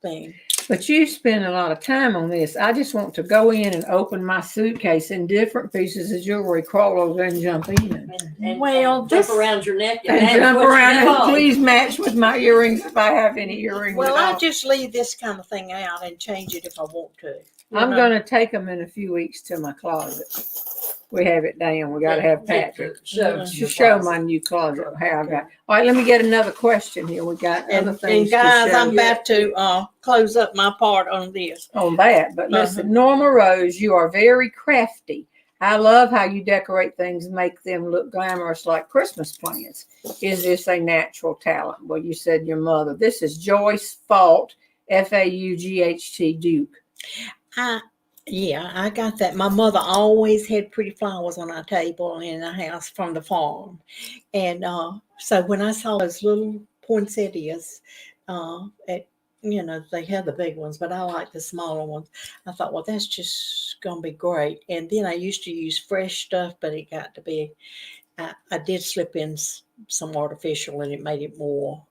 thing. But you spend a lot of time on this. I just want to go in and open my suitcase in different pieces of jewelry, crawl over and jump in. And jump around your neck and jump around and please match with my earrings if I have any earrings. Well, I just leave this kind of thing out and change it if I want to. I'm going to take them in a few weeks to my closet. We have it down. We got to have Patrick show my new closet. How I got. All right, let me get another question here. We got other things. And guys, I'm about to close up my part on this. On that, but listen, Norma Rose, you are very crafty. I love how you decorate things and make them look glamorous like Christmas plants. Is this a natural talent? Well, you said your mother. This is Joyce Fault, Faught Duke. Yeah, I got that. My mother always had pretty flowers on our table in the house from the farm. And so when I saw those little poinsettias, they have the big ones, but I like the smaller ones. I thought, well, that's just going to be great. And then I used to use fresh stuff, but it got to be, I did slip in some artificial, and it made it more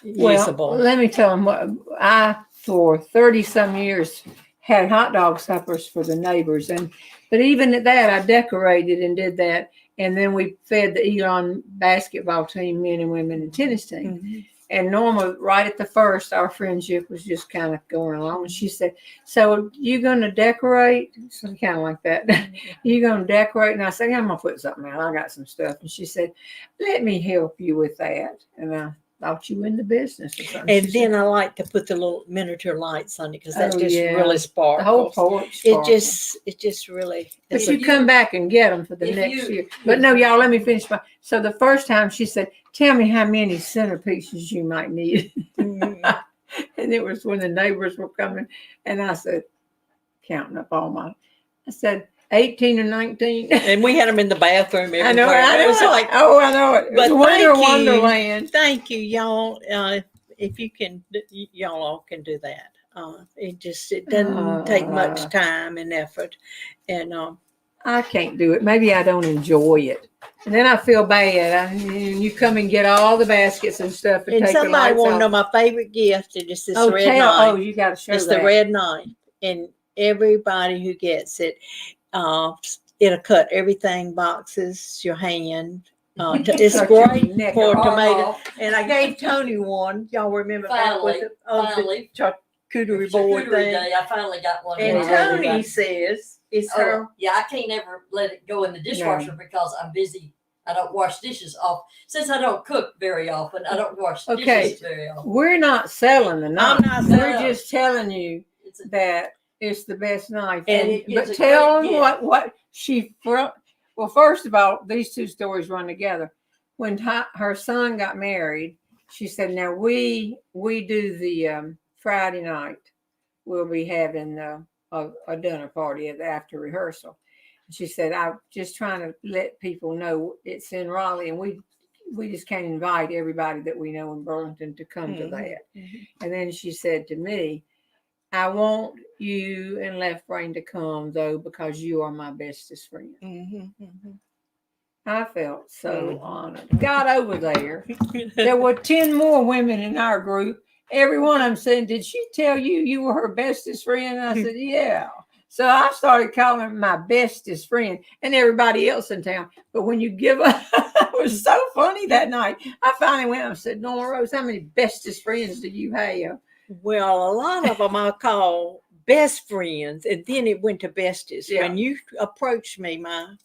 usable. Well, let me tell them what for 30 some years, had hot dog suppers for the neighbors. But even at that, I decorated and did that. And then we fed the Elon basketball team, men and women, and tennis team. Mm-hmm. And Norma, right at the first, our friendship was just kind of going along. And she said, "So you going to decorate?" So kind of like that. Mm-hmm. "You going to decorate?" And I said, "I'm going to put something out. I got some stuff." And she said, "Let me help you with that." And I thought you in the business or something. And then I like to put the little miniature lights on it, because that really sparkles. The whole porch sparkles. It just really. But you come back and get them for the next year. But no, y'all, let me finish. So the first time she said, "Tell me how many centerpieces you might need." Mm-hmm. And it was when the neighbors were coming, and I said, counting up I said, 18 or 19. And we had them in the bathroom everywhere. I know it was like, I know it. But Wonderland. Thank you, y'all. If you can, y'all all can do that. It doesn't take much time and effort. And I can't do it. Maybe I don't enjoy it. And then I feel bad. You come and get all the baskets and stuff. And take somebody want to know my favorite gift. And it's this red knife. Oh, you got to show It's the red knife. And everybody who gets it, it'll cut everything, boxes, your hand. It's great for tomato. And I gave Tony one. Y'all remember that was the charcuterie board thing. Day. I finally got one. And Tony says it's her. Yeah, I can't ever let it go in the dishwasher because I'm busy. I don't wash dishes off. Since I don't cook very often, I don't wash dishes very often. We're not selling the knife. I'm not selling. We're just telling you that it's the best knife. But tell them what she. Well, first of all, these two stories run together. When her son got married, she said, "Now we do the Friday night. We'll be having a dinner party after rehearsal." She said, "I'm just trying to let people know it's in Raleigh, and we just can't invite everybody that we know in Burlington to come to that." Mm-hmm. And then she said to me, I want you and Left Brain to come, though, because you are my bestest friend. I felt so honored. Got over there. There were 10 more women in our group. Every one of them said, "Did she tell you you were her bestest friend?" And I said, "Yeah." So I started calling her my bestest friend and everybody else in town. But when you give up, it was so funny that night. I finally went and said, "Norma Rose, how many bestest friends do you have?" Well, a lot of them I call best friends, and then it went to bestest. Yeah. When you approached me, my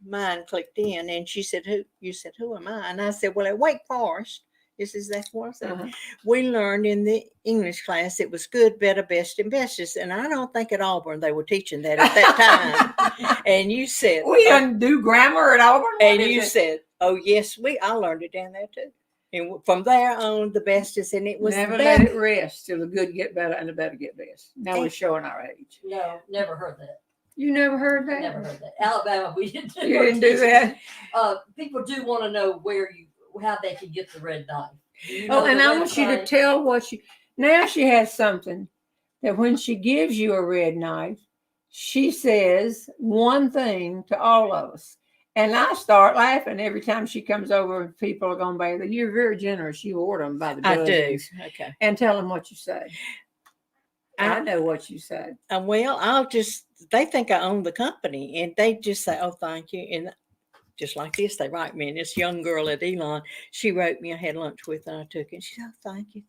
mind clicked in, and she said, "Who?" You said, "Who am I?" And I said, "Well, at Wake Forest, that's what I said. We learned in the English class it was good, better, best, and bestest." And I don't think at Auburn they were teaching that at that time. And you said, "We didn't do grammar at Auburn." And you said, "Oh yes, I learned it down there too." And from there on, the bestest, and it was never the let best. it rest till the good get better and the better get best. Now we're showing our age. No, never heard that. You never heard that? Never heard that. Alabama, we didn't do. You didn't do that? People do want to know how they can get the red knife. And I want you to tell now she has something that when she gives you a red knife, she says one thing to all of us. And I start laughing every time she comes over and people are going by. You're very generous. You order them by the dozens. I do. Okay. And tell them what you say. I know what you said. Well, they think I own the company, and they just say, "Oh, thank you." And just like this, they write me. And this young girl at Elon, she wrote me. I had lunch with her. I took it. And she said, "Oh, thank you."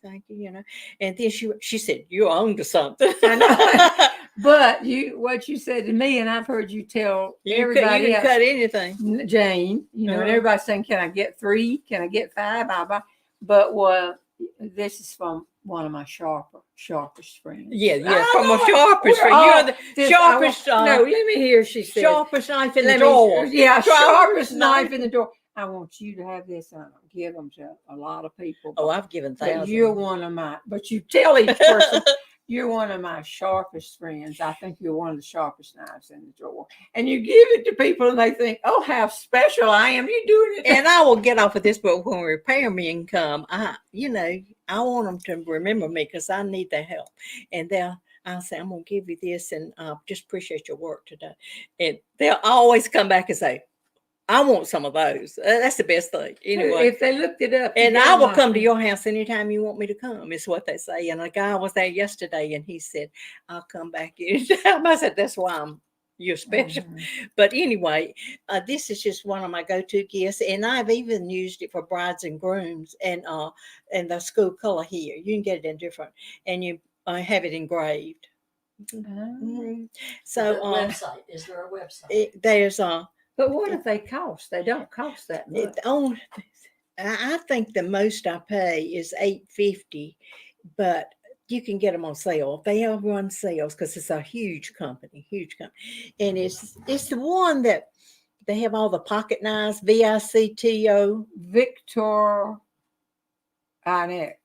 And then she said, "You're on to something." I know. But what you said to me, and I've heard you tell everybody you else. cut anything, Jane. And everybody's saying, "Can I get 3? Can I get 5?" Blah, blah. But this is from one of my sharpest friends. Yeah, from a sharpest friend. You're the sharpest. No, let me hear. She said, "Sharpest knife in the drawer." Yeah, sharpest knife in the drawer. I want you to have this. I don't give them to a lot of people. Oh, I've given thousands. But you're one of my. But you tell each person. You're one of my sharpest friends. I think you're one of the sharpest knives in the drawer. And you give it to people and they think, "Oh, how special I am. You doing it." And I will get off of this, but when repairmen come, I want them to remember me because I need their help. And I'll say, "I'm going to give you this and just appreciate your work today." And they'll always come back and say, "I want some of those." That's the best thing. Anyway, if they looked it up. And I will come to your house anytime you want me to come, is what they say. And a guy was there yesterday and he said, "I'll come back anytime." I said, "That's why you're special." But anyway, this is just one of my go-to gifts. And I've even used it for brides and grooms and the school color here. You can get it in different, and you have it engraved. So website. Is there a website? There's But what if they cost? They don't cost that much. I think the most I pay is $8.50, but you can get them on sale. They all run sales because it's a huge company, and it's the one that they have all the pocket knives. VICTO. Victor Inox.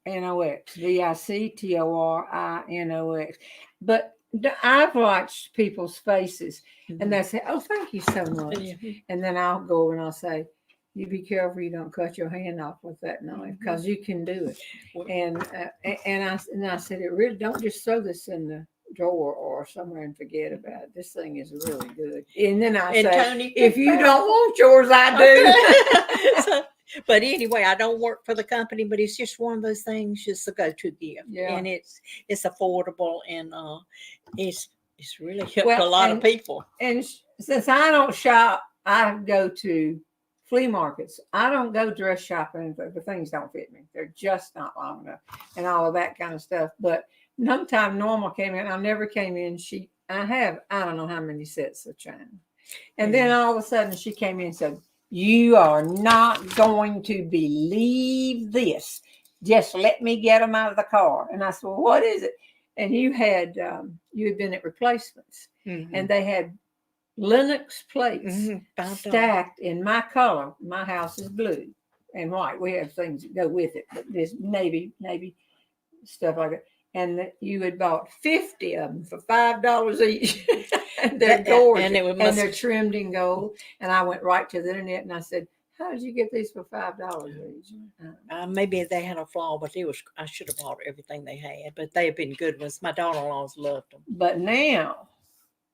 VICTORINOX. But I've watched people's faces and they say, "Oh, thank you so much." And then I'll go and I'll say, "You be careful you don't cut your hand off with that knife because you can do it." And I said, "It really don't just throw this in the drawer or somewhere and forget about it. This thing is really good." And then I say, Tony, "If you don't want yours, I do." But anyway, I don't work for the company, but it's just one of those things, just a go-to gift. Yeah. And it's affordable, and it's really helped a lot of people. And since I don't shop, I go to flea markets. I don't go dress shopping. The things don't fit me. They're just not long enough and all of that kind of stuff. But sometime Norma came in. I never came in. I don't know how many sets of china. And then all of a sudden she came in and said, "You are not going to believe this. Just let me get them out of the car." And I said, "Well, what is it?" And you had been at Replacements, and they had Linux plates stacked in my color. My house is blue and white. We have things that go with it, but there's navy stuff like that. And you had bought 50 of them for $5 each. And they're gorgeous, and they're trimmed in gold. And I went right to the internet and I said, How did you get these for $5 each? Maybe they had a flaw, but I should have bought everything they had. But they have been good ones. My daughter-in-laws loved them. But now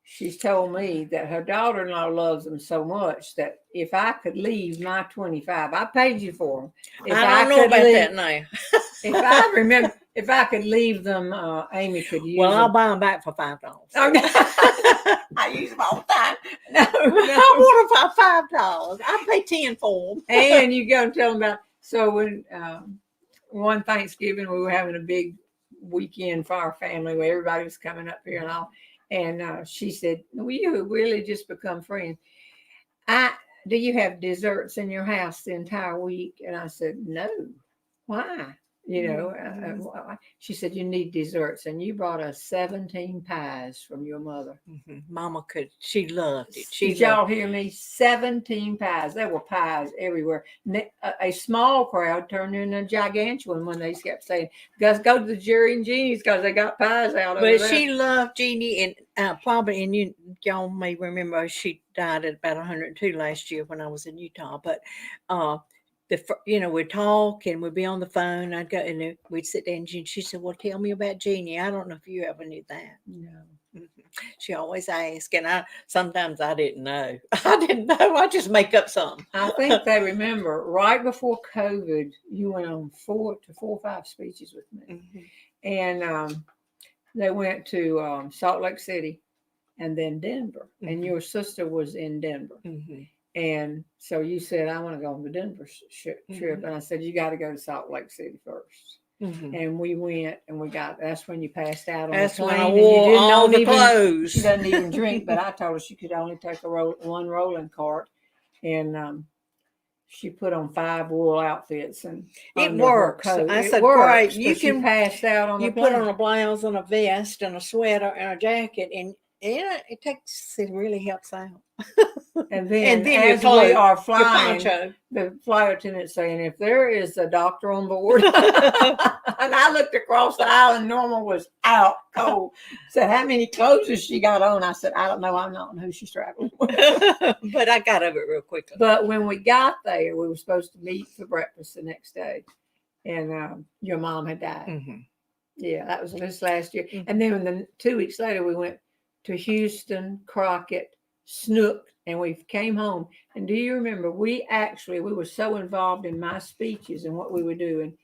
she's told me that her daughter-in-law loves them so much that if I could leave my 25, I paid you for them. If I don't know about that now. If I could leave them, Amy could use Well, them. I'll buy them back for $5. Oh, no. I use them all the time. No, I want them for $5. I pay 10 for them. And you go and tell them about. So when one Thanksgiving we were having a big weekend for our family where everybody was coming up here and all, and she said, "We really just become friends. Do you have desserts in your house the entire week?" And I said, "No. Why?" She said, "You need desserts, and you brought us 17 pies from your mother." Mm-hmm. Mama she loved it. Did y'all hear me? 17 pies. There were pies everywhere. A small crowd turned into a gigantuan when they kept saying, "Guys, go to the Jerry and Jeannie's because they got pies out over there." But she loved Jeannie, and y'all may remember she died at about 102 last year when I was in Utah. But we'd talk and we'd be on the phone. I'd go and we'd sit there, and she said, "Well, tell me about Jeannie. I don't know if you ever knew that." No. Mm-hmm. She always asked, and sometimes I didn't know. I just make up something. I think they remember right before COVID, you went on 4 or 5 speeches with me, and they went to Salt Lake City, and then Denver, and your sister was in Denver. And so you said, "I want to go on the Denver trip." And I said, "You got to go to Salt Lake City first." And we went, and that's when you passed out on the plane. When I wore all the clothes. She doesn't even drink, but I told her she could only take one rolling cart. And she put on 5 wool outfits, and it works. I said, "Great, you passed out on the plane." You put on a blouse and a vest and a sweater and a jacket, and it really helps out. And then as we are flying, the flight attendant saying, "If there is a doctor on board," and I looked across the aisle, and Norma was out cold. Said, "How many clothes has she got on?" I said, "I don't know. I'm not who she's traveling with." But I got over it real quickly. But when we got there, we were supposed to meet for breakfast the next day, and your mom had died. Yeah, that was this last year. And then 2 weeks later, we went to Houston, Crockett, Snook, and we came home. And do you remember, we were so involved in my speeches and what we were doing.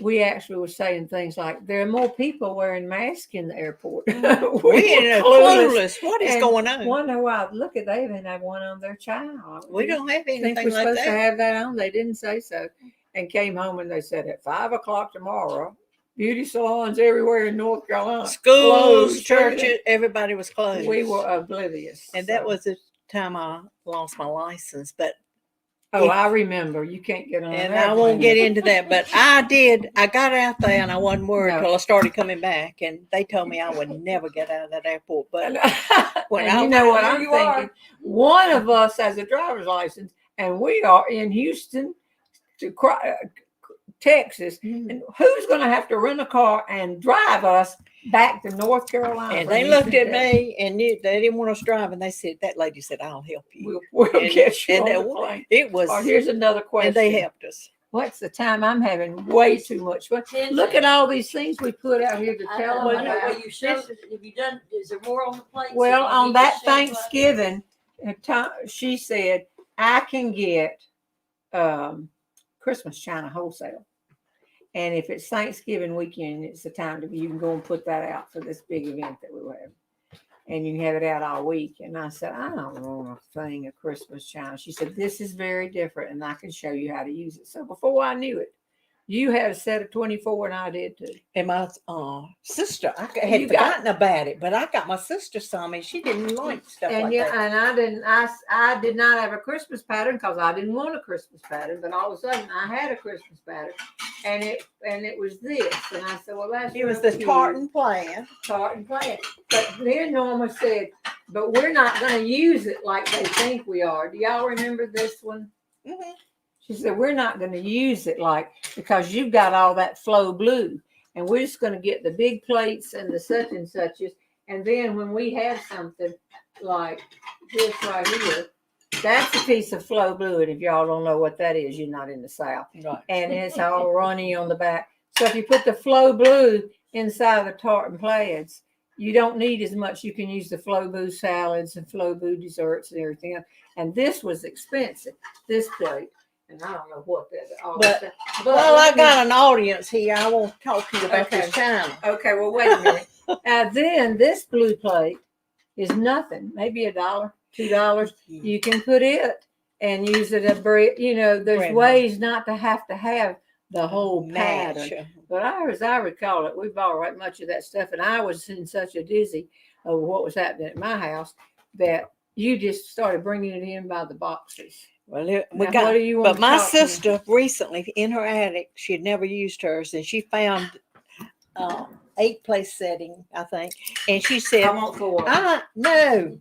We actually were saying things like, "There are more people wearing masks in the airport." We are clueless. What is going on? Wonder why? Look at, they even have one on their child. We don't have anything we're like supposed that. to have that on. They didn't say so. And came home, and they said, "At 5:00 tomorrow, beauty salons everywhere in North Carolina, schools, churches, everybody was closed." We were oblivious. And that was the time I lost my license. But I remember. You can't get on. And I won't get into that, but I did. I got out there, and I wasn't worried until I started coming back, and they told me I would never get out of that airport. But when I'm thinking, one of us has a driver's license, and we are in Houston, Texas, and who's going to have to rent a car and drive us back to North Carolina? And they looked at me, and they didn't want us driving. They said, "That lady said, I'll help you. We'll get you on the plane." It was. Here's another question. And they helped us. What's the time? I'm having way too much fun. Look at all these things we put out here to tell them about. Well, you showed. Have you done? Is there more on the plate? Well, on that Thanksgiving, she said, "I can get Christmas china wholesale. And if it's Thanksgiving weekend, it's the time you can go and put that out for this big event that we were having. And you can have it out all week." And I said, "I don't want a thing of Christmas china." She said, "This is very different, and I can show you how to use it." So before I knew it, you had a set of 24, and I did too. And my sister, I had forgotten about it, but I got my sister some, and she didn't like stuff like that. And I didn't. I did not have a Christmas pattern because I didn't want a Christmas pattern. But all of a sudden, I had a Christmas pattern, and it was this. And I said, "Well, that's." It was the tartan plan. But then Norma said, "But we're not going to use it like they think we are." Do y'all remember this one? Mm-hmm. She said, "We're not going to use it because you've got all that flow blue, and we're just going to get the big plates and the such and suches. And then when we have something like this right here, That's a piece of flow blue, and if y'all don't know what that is, you're not in the South. Right. And it's all runny on the back. So if you put the flow blue inside the tartan plaids, you don't need as much. You can use the flow blue salads and flow blue desserts and everything else. And this was expensive, this plate. And I don't know what that is. Well, I got an audience here. I want to talk to you about Okay. this channel. Okay, well, wait a minute. Then this blue plate is nothing, maybe $1, $2. You can put it and use it as bread. You know, there's Bread. ways not to have the whole pattern. Match. But as I recall it, we bought right much of that stuff, and I was in such a dizzy of what was happening at my house that you just started bringing it in by the boxes. Well, Now, what do you want but to my talk to me? sister recently in her attic, she had never used hers, and she found 8-place setting, I think, and she said, I want 4. no.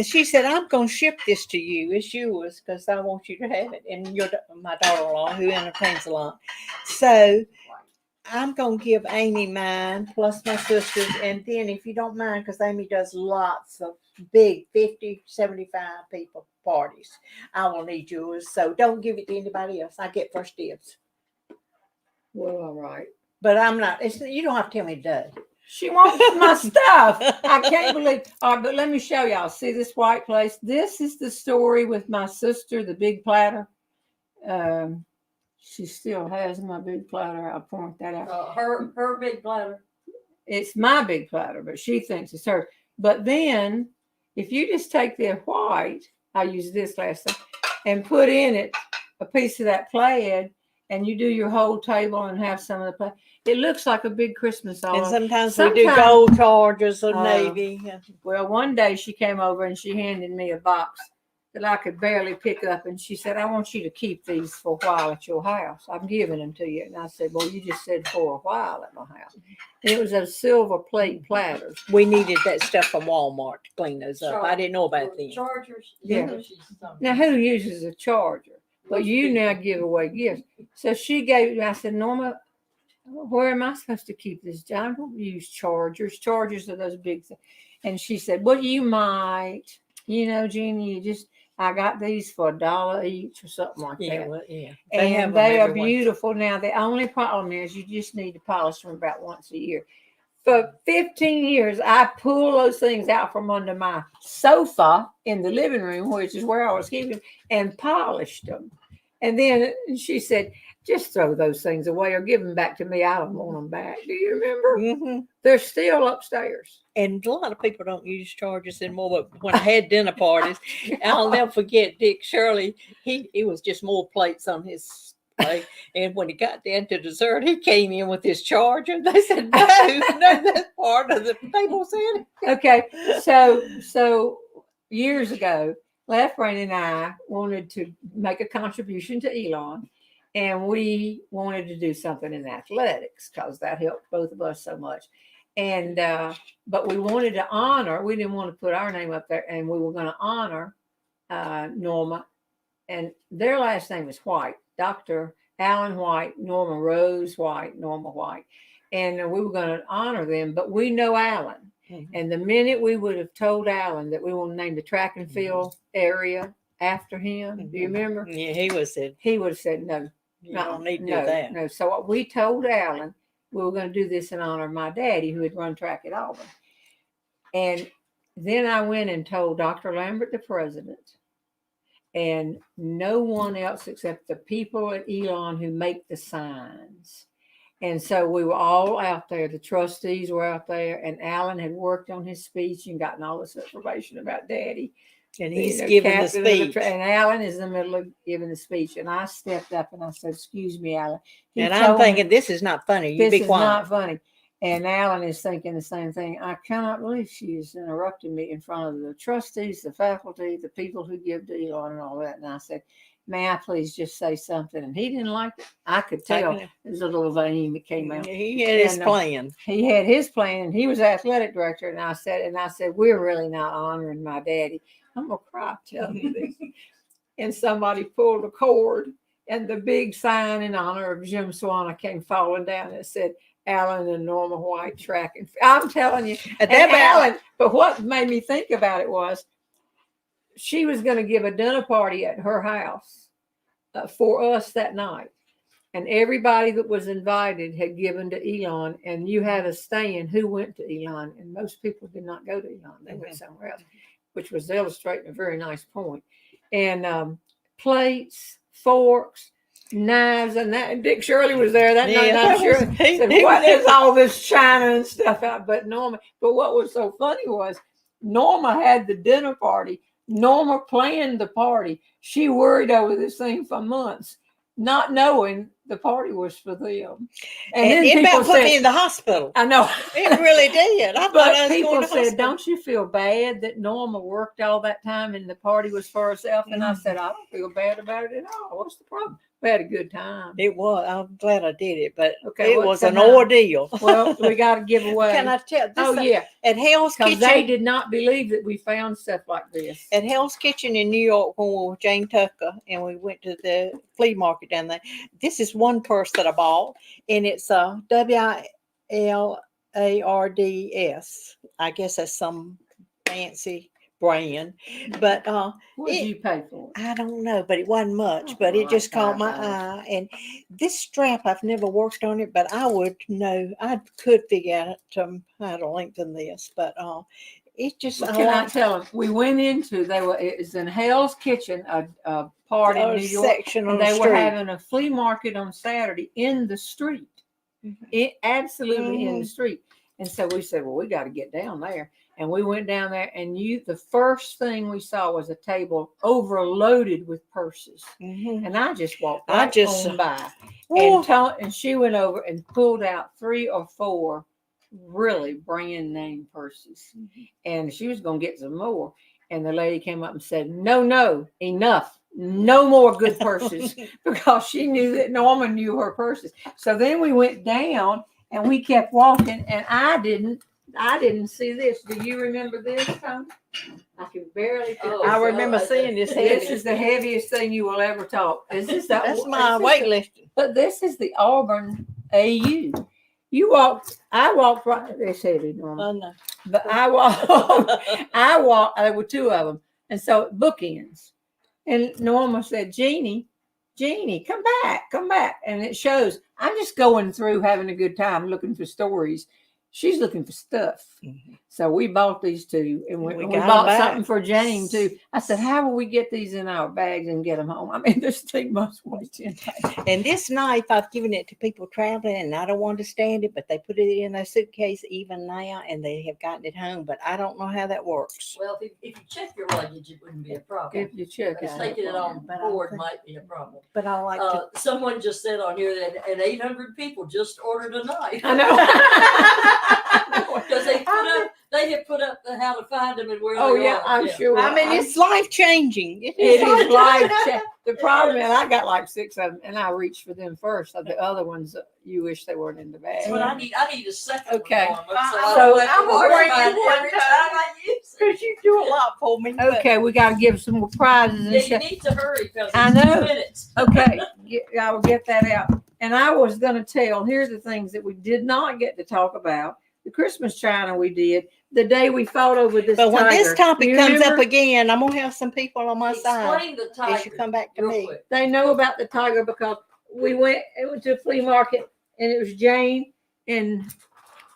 She said, I'm going to ship this to you. It's yours because I want you to have it. And my daughter-in-law, who entertains a lot. So I'm going to give Amy mine plus my sister's. And then if you don't mind, because Amy does lots of big 50, 75 people parties, I will need yours. So don't give it to anybody else. I get first dibs. Well, all right. But I'm not. You don't have to tell me today. She wants my stuff. I can't believe. All right, but let me show y'all. See this white place? This is the story with my sister, the big platter. She still has my big platter. I'll point that out. Her big platter. It's my big platter, but she thinks it's her. But then, if you just take the white, I used this last time, and put in it a piece of that plaid, and you do your whole table and have some of the plaid. It looks like a big Christmas all And over. sometimes we do gold chargers or Oh. navy. Well, one day she came over and she handed me a box that I could barely pick up. And she said, I want you to keep these for a while at your house. I'm giving them to you. And I said, well, you just said for a while at my house. And it was a silver plate platters. We needed that stuff from Walmart to clean those up. I didn't know about them. Chargers. Yeah. Now, who uses a charger? But you now give away gifts. So she gave, I said, Norma, where am I supposed to keep this? I don't use chargers. Chargers are those big things. And she said, well, you might, Jeanne, I got these for $1 each or something like that. Well, yeah. And they are beautiful. Now, the only problem is you just need to polish them about once a year. For 15 years, I pulled those things out from under my sofa in the living room, which is where I was keeping them, and polished them. And then she said, just throw those things away or give them back to me. I don't want them back. Do you remember? Mm-hmm. They're still upstairs. And a lot of people don't use chargers anymore. But when I had dinner parties, I'll never forget Dick Shirley. He was just more plates on his plate. And when he got down to dessert, he came in with his charger. They said, no, that's part of the table set. Okay. So years ago, Lafrain and I wanted to make a contribution to Elon. And we wanted to do something in athletics because that helped both of us so much. And but we wanted to honor, we didn't want to put our name up there, and we were going to honor Norma. And their last name is White, Dr. Alan White, Norma Rose White, Norma White. And we were going to honor them, but we know Alan. Mm-hmm. And the minute we would have told Alan that we want to name the track and field area after him, mm-hmm. Do you remember? Yeah, he would have said no. You don't need to do that. No. So we told Alan we were going to do this in honor of my daddy who had run track at Auburn. And then I went and told Dr. Lambert, the president, and no one else except the people at Elon who make the signs. And so we were all out there. The trustees were out there, and Alan had worked on his speech and gotten all this information about Daddy. And he's giving the speech. And Alan is in the middle of giving the speech. And I stepped up and I said, excuse me, Alan. And I'm thinking, this is not funny. You be quiet. This is not funny. And Alan is thinking the same thing. I cannot believe she is interrupting me in front of the trustees, the faculty, the people who give to Elon and all that. And I said, may I please just say something? And he didn't like it. I could tell. There's a little vein that came out. He had his plan. He had his plan. And he was athletic director. And I said, we're really not honoring my daddy. I'm going to cry telling you this. And somebody pulled a cord, and the big sign in honor of Jim Swana came falling down. It said, Alan and Norma White track. And I'm telling you, Alan, but what made me think about it was she was going to give a dinner party at her house for us that night. And everybody that was invited had given to Elon, and you had a stand who went to Elon, and most people did not go to Elon. They went somewhere else, which was illustrating a very nice point. And plates, forks, knives, and that. Dick Shirley was there that night. I'm sure said, "What is all this china and stuff out?" But what was so funny was Norma had the dinner party. Norma planned the party. She worried over this thing for months, not knowing the party was for them. And then it about put me in the hospital. I know. It really did. I thought I was people going to said, hospital. "Don't you feel bad that Norma worked all that time and the party was for herself?" And I said, "I don't feel bad about it at all. What's the problem? We had a good time." It was. I'm glad I did it, but Okay, it was an ordeal. Well, we got to give away. Can I tell? Yeah. At Hell's Because Kitchen. they did not believe that we found stuff like this. At Hell's Kitchen in New York, when we were with Jane Tucker, and we went to the flea market down there. This is one purse that I bought, and it's a WILARDS. I guess that's some fancy brand, but What did you pay for it? I don't know, but it wasn't much. But it just caught my eye. And this strap, I've never worked on it, but I would know. I could figure out how to lengthen this, but it just. Can I tell them? We went into it was in Hell's Kitchen, a part in New York, section on and the they were street. having a flea market on Saturday in the street. It absolutely in the street. And so we said, well, we got to get down there. And we went down there, and the first thing we saw was a table overloaded with purses. And I just walked on by. And she went over and pulled out 3 or 4 really brand name purses. And she was going to get some more. And the lady came up and said, no, enough. No more good purses, because she knew that Norma knew her purses. So then we went down and we kept walking, and I didn't see this. Do you remember this, Tom? I can barely. I remember seeing this. This is the heaviest thing you will ever talk. That's my weightlifting. But this is the Auburn AU. I walked right. It's heavy, Norma. Oh, no. But I walked. There were 2 of them, and so bookends. And Norma said, Jeannie, come back. And it shows I'm just going through having a good time looking for stories. She's looking for stuff. So we bought these 2, and we bought something for Jane too. I said, how will we get these in our bags and get them home? I mean, this thing must weigh 10 pounds. And this knife, I've given it to people traveling, and I don't understand it, but they put it in their suitcase even now, and they have gotten it home. But I don't know how that works. Well, if you check your luggage, it wouldn't be a problem. If you check it, Taking it on board might be a problem. But I like to. Someone just said on here that 800 people just ordered a knife. I know. Because they had put up how to find them and where they are. I'm sure. I mean, it's life changing. It is life changing. The problem is I got like 6 of them, and I reached for them first. So the other ones, you wish they weren't in the bag. But I need a second Okay. one. So I'm going bring to you one every time. time I use it. Because you do a lot for me. Okay, we got to give some more prizes and Yeah, you stuff. need to hurry because I it's know. 2 minutes. Okay, I will get that out. And I was going to tell, here's the things that we did not get to talk about. The Christmas china we did, the day we fought over this But when tiger. this topic You comes up remember? again, I'm going to have some people on my side. Explain the They tiger. should come back to real me. quick. They know about the tiger because it went to a flea market, and it was Jane and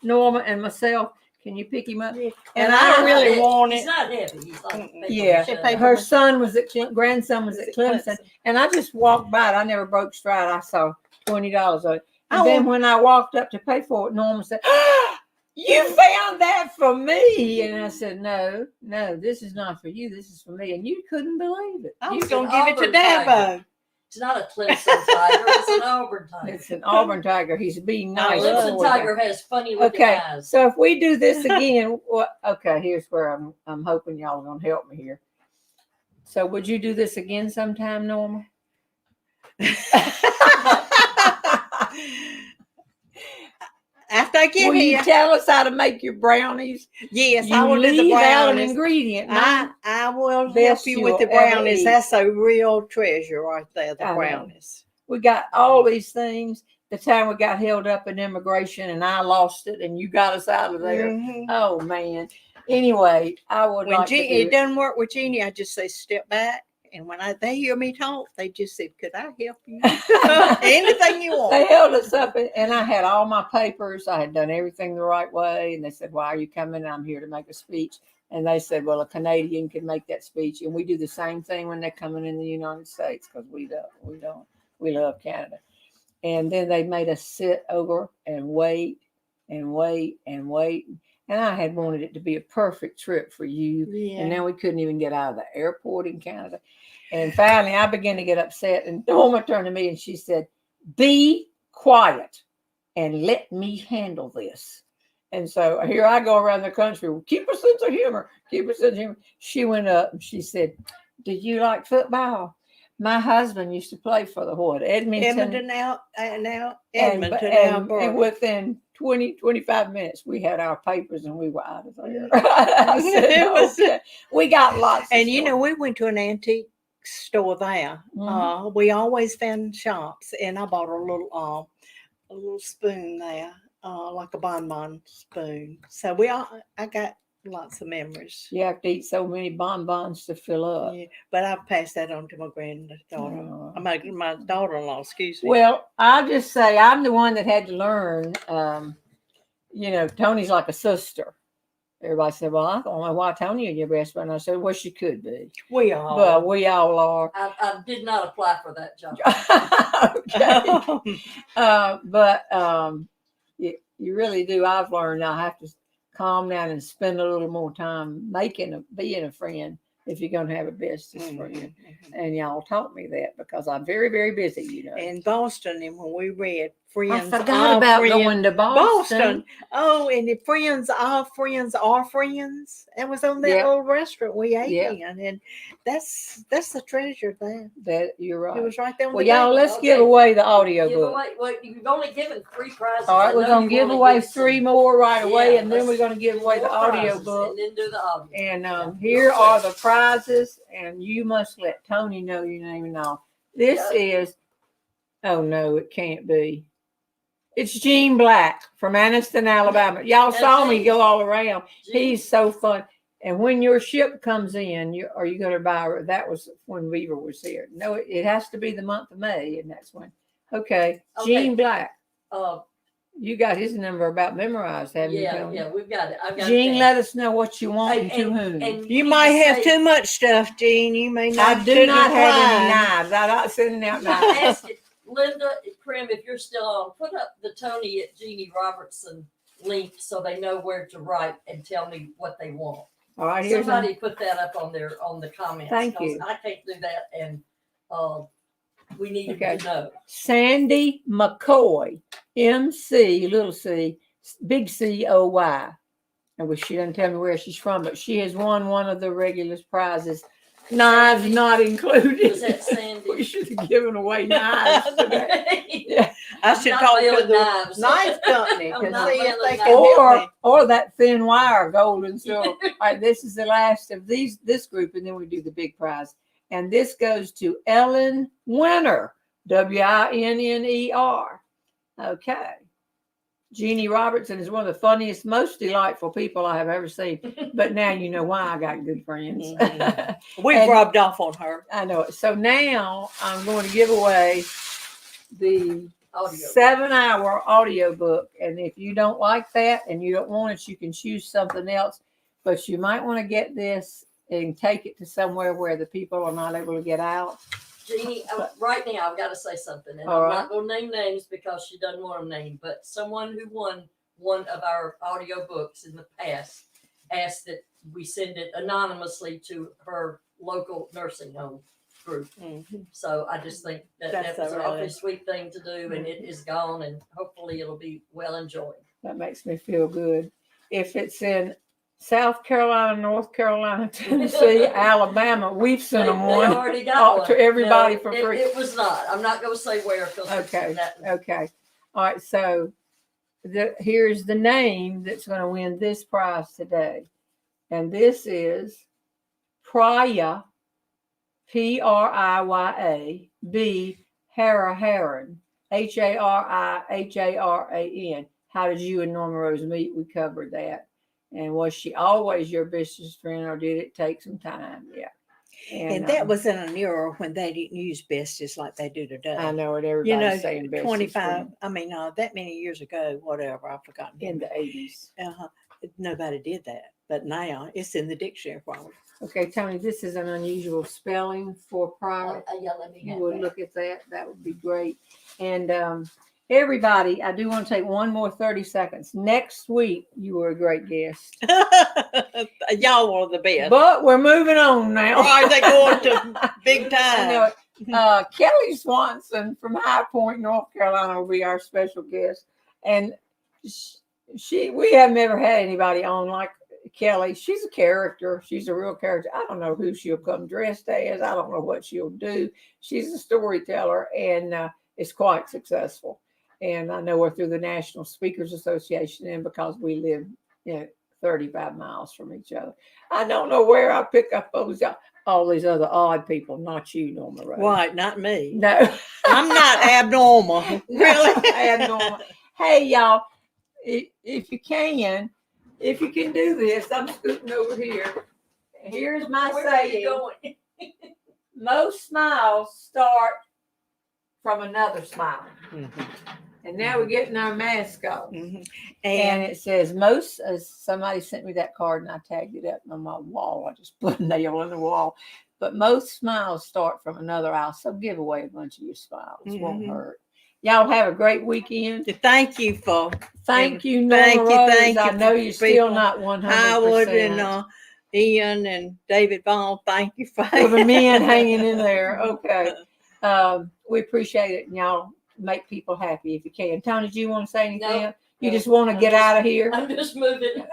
Norma and myself. Can you pick him up? And I really want He's it. not heavy. He's like Yeah. Her son was at grandson was at Clemson, and I just walked by it. I never broke stride. I saw $20 on it. And then when I walked up to pay for it, Norma said, "You found that for me?" And I said, No, this is not for you. This is for me. And you couldn't believe it. I You was going to an give it to Auburn tiger. Dabo. It's not a Clemson tiger. It's an Auburn tiger. It's an Auburn tiger. He's being nice. Clemson tiger has funny looking Okay, eyes. so if we do this again, here's where I'm hoping y'all are gonna help me here. So would you do this again sometime, Norma? After I get Will you here, tell us how to make your brownies? yes, You I will do the leave out an brownies. ingredient. I will help Best you you with the will ever brownies. eat. That's a real treasure right there, the I know. brownies. We got all these things. The time we got held up in immigration and I lost it and you got us out of there. Mhm. Oh man. Anyway, I would When like to Jeannie, do it doesn't work with Jeannie, I just say step back. And when they hear me talk, they just say, "Could I help you? Anything you They want." held us up, and I had all my papers. I had done everything the right way. And they said, "Why are you coming?" I'm here to make a speech. And they said, "Well, a Canadian can make that speech." And we do the same thing when they're coming in the United States because we love Canada. And then they made us sit over and wait and wait and wait. And I had wanted it to be a perfect trip for you. Yeah. And now we couldn't even get out of the airport in Canada. And finally, I began to get upset. And Norma turned to me and she said, "Be quiet and let me handle this." And so here I go around the country. Well, keep a sense of humor. Keep a sense of humor. She went up and she said, "Do you like football? My husband used to play for the what? Edmonton, and within 20, 25 minutes, we had our papers and we were out of there." I said, "Okay." We got lots. And we went to an antique store there. Mhm. We always found shops, and I bought a little spoon there, like a bonbon spoon. So I got lots of memories. You have to eat so many bonbons to fill up. Yeah, but I've passed that on to my granddaughter. Oh. My daughter-in-law, excuse me. Well, I'll just say I'm the one that had to learn. Tony's like a sister. Everybody said, "Well, I don't know why Tony is your best friend." I said, "Well, she could be, we all. but we all are." I did not apply for that job. Okay. You really do. I've learned I have to calm down and spend a little more time being a friend if you're going to have a bestest friend. And y'all taught me that because I'm very, very busy, In Boston, and when we read Friends, I forgot about going to Boston. Oh, and the friends, our friends are friends. That was on that Yep. little restaurant we ate Yep. in, and that's the treasure there. That you're right. It was right there on Well, the y'all, table. let's give away the audio Give book. away, well, you've only given 3 prizes. All right, I we're know going to you've give only away given some. 3 more right away, Yeah, and then we're going to give away the More audio prizes, book. and then do the audio. And here are the prizes, and you must let Tony know your name and all. This is, oh no, it can't be. It's Gene Black from Anniston, Alabama. Y'all saw me go all around. He's so fun. And when your ship comes in, are you going to buy? That was when Weaver was here. No, it has to be the month of May, and that's when. Okay, Gene Black. You got his number about memorized, haven't you? Yeah, we've got it. I've got Gene, it. let us know what you want and to whom. And You might have too much stuff, Gene. You may not. I do not have any knives. I'm not sending out I knives. asked it, Linda, Prim, if you're still on, put up the Tony at Jeanne Robertson link so they know where to write and tell me what they want. All right, here's Somebody put that up on the comments. Thank you. I can't do that, and we need to know. Sandy McCoy, MC, little c, big COY. And she doesn't tell me where she's from, but she has won one of the regular prizes. Knives not included. Was that Sandy? We should have given away knives today. Yeah. I should talk to the knife company I'm to not see if bailing they can help me. Or that thin wire, gold and silver. All right, this is the last of this group, and then we do the big prize. And this goes to Ellen Winner, WINNER. Okay. Jeanne Robertson is one of the funniest, most delightful people I have ever seen. But now you know why I got good friends. We've rubbed off on her. I know it. So now I'm going to give away the 7-hour audio book. And if you don't like that and you don't want it, you can choose something else. But you might want to get this and take it to somewhere where the people are not able to get out. Jeannie, right now I've got to say something, and All I'm right. not going to name names because she doesn't want them named, but someone who won one of our audio books in the past asked that we send it anonymously to her local nursing home group. Mm-hmm. So I just think that was an awfully sweet thing to do, and it is gone, and hopefully it'll be well enjoyed. That makes me feel good. If it's in South Carolina, North Carolina, Tennessee, Alabama, we've sent them one. They already got one. To everybody for free. It was not. I'm not going to say where. Okay. Okay. All right. So here's the name that's going to win this prize today. And this is Priya, Priya, B. Haraharan, Hariharan. How did you and Norma Rose meet? We covered that. And was she always your bestest friend, or did it take some time? Yeah. And that was in an era when they didn't use bestest like they do today. I know it. You Everybody's know, saying bestest 25, friend I mean, that many years ago, whatever, I've forgotten. in the 80s. Nobody did that. But now it's in the dictionary probably. Okay, Tony, this is an unusual spelling for private. Yeah, let me You have would that. look at that. That would be great. And everybody, I do want to take one more 30 seconds. Next week, you were a great guest. Y'all were the best. But we're moving on now. Are they going to big I know time? it. Kelly Swanson from High Point, North Carolina, will be our special guest. And we have never had anybody on like Kelly. She's a character. She's a real character. I don't know who she'll come dressed as. I don't know what she'll do. She's a storyteller, and it's quite successful. And I know her through the National Speakers Association, and because we live 35 miles from each other. I don't know where I pick up all these other odd people, not you, Norma Rose. Right, not me. No. I'm not abnormal. Really? Abnormal. Hey, y'all, if you can do this, I'm scooting over here. Here's my Where are you saying. going? Most smiles start from another smile. Mhm. And now we're getting our mask off. Mhm. And it says somebody sent me that card and I tagged it up on my wall. I just put a nail in the wall. But most smiles start from another aisle. So give away a bunch of your smiles. Won't hurt. Y'all have a great weekend. Thank you for Thank you, Norma Rose. thank you I know for you're still people. not 100%. Howard and Ian and David Vaughn. Thank you for For the men hanging in there. Okay. We appreciate it. And y'all make people happy if you can. Tony, do you want to say anything? No. You just want to get out of here? I'm just moving.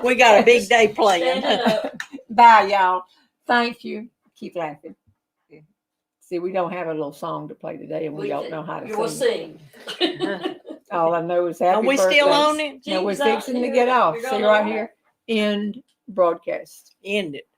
We got a big day planned. Standing up. Bye, y'all. Thank you. Keep laughing. See, we don't have a little song to play today, and we don't know how to You will sing. sing. All I know is happy Are we birthday. still on it? No, we're Jean's out fixing to here. get off. You're See gonna right laugh. here. End broadcast. End it.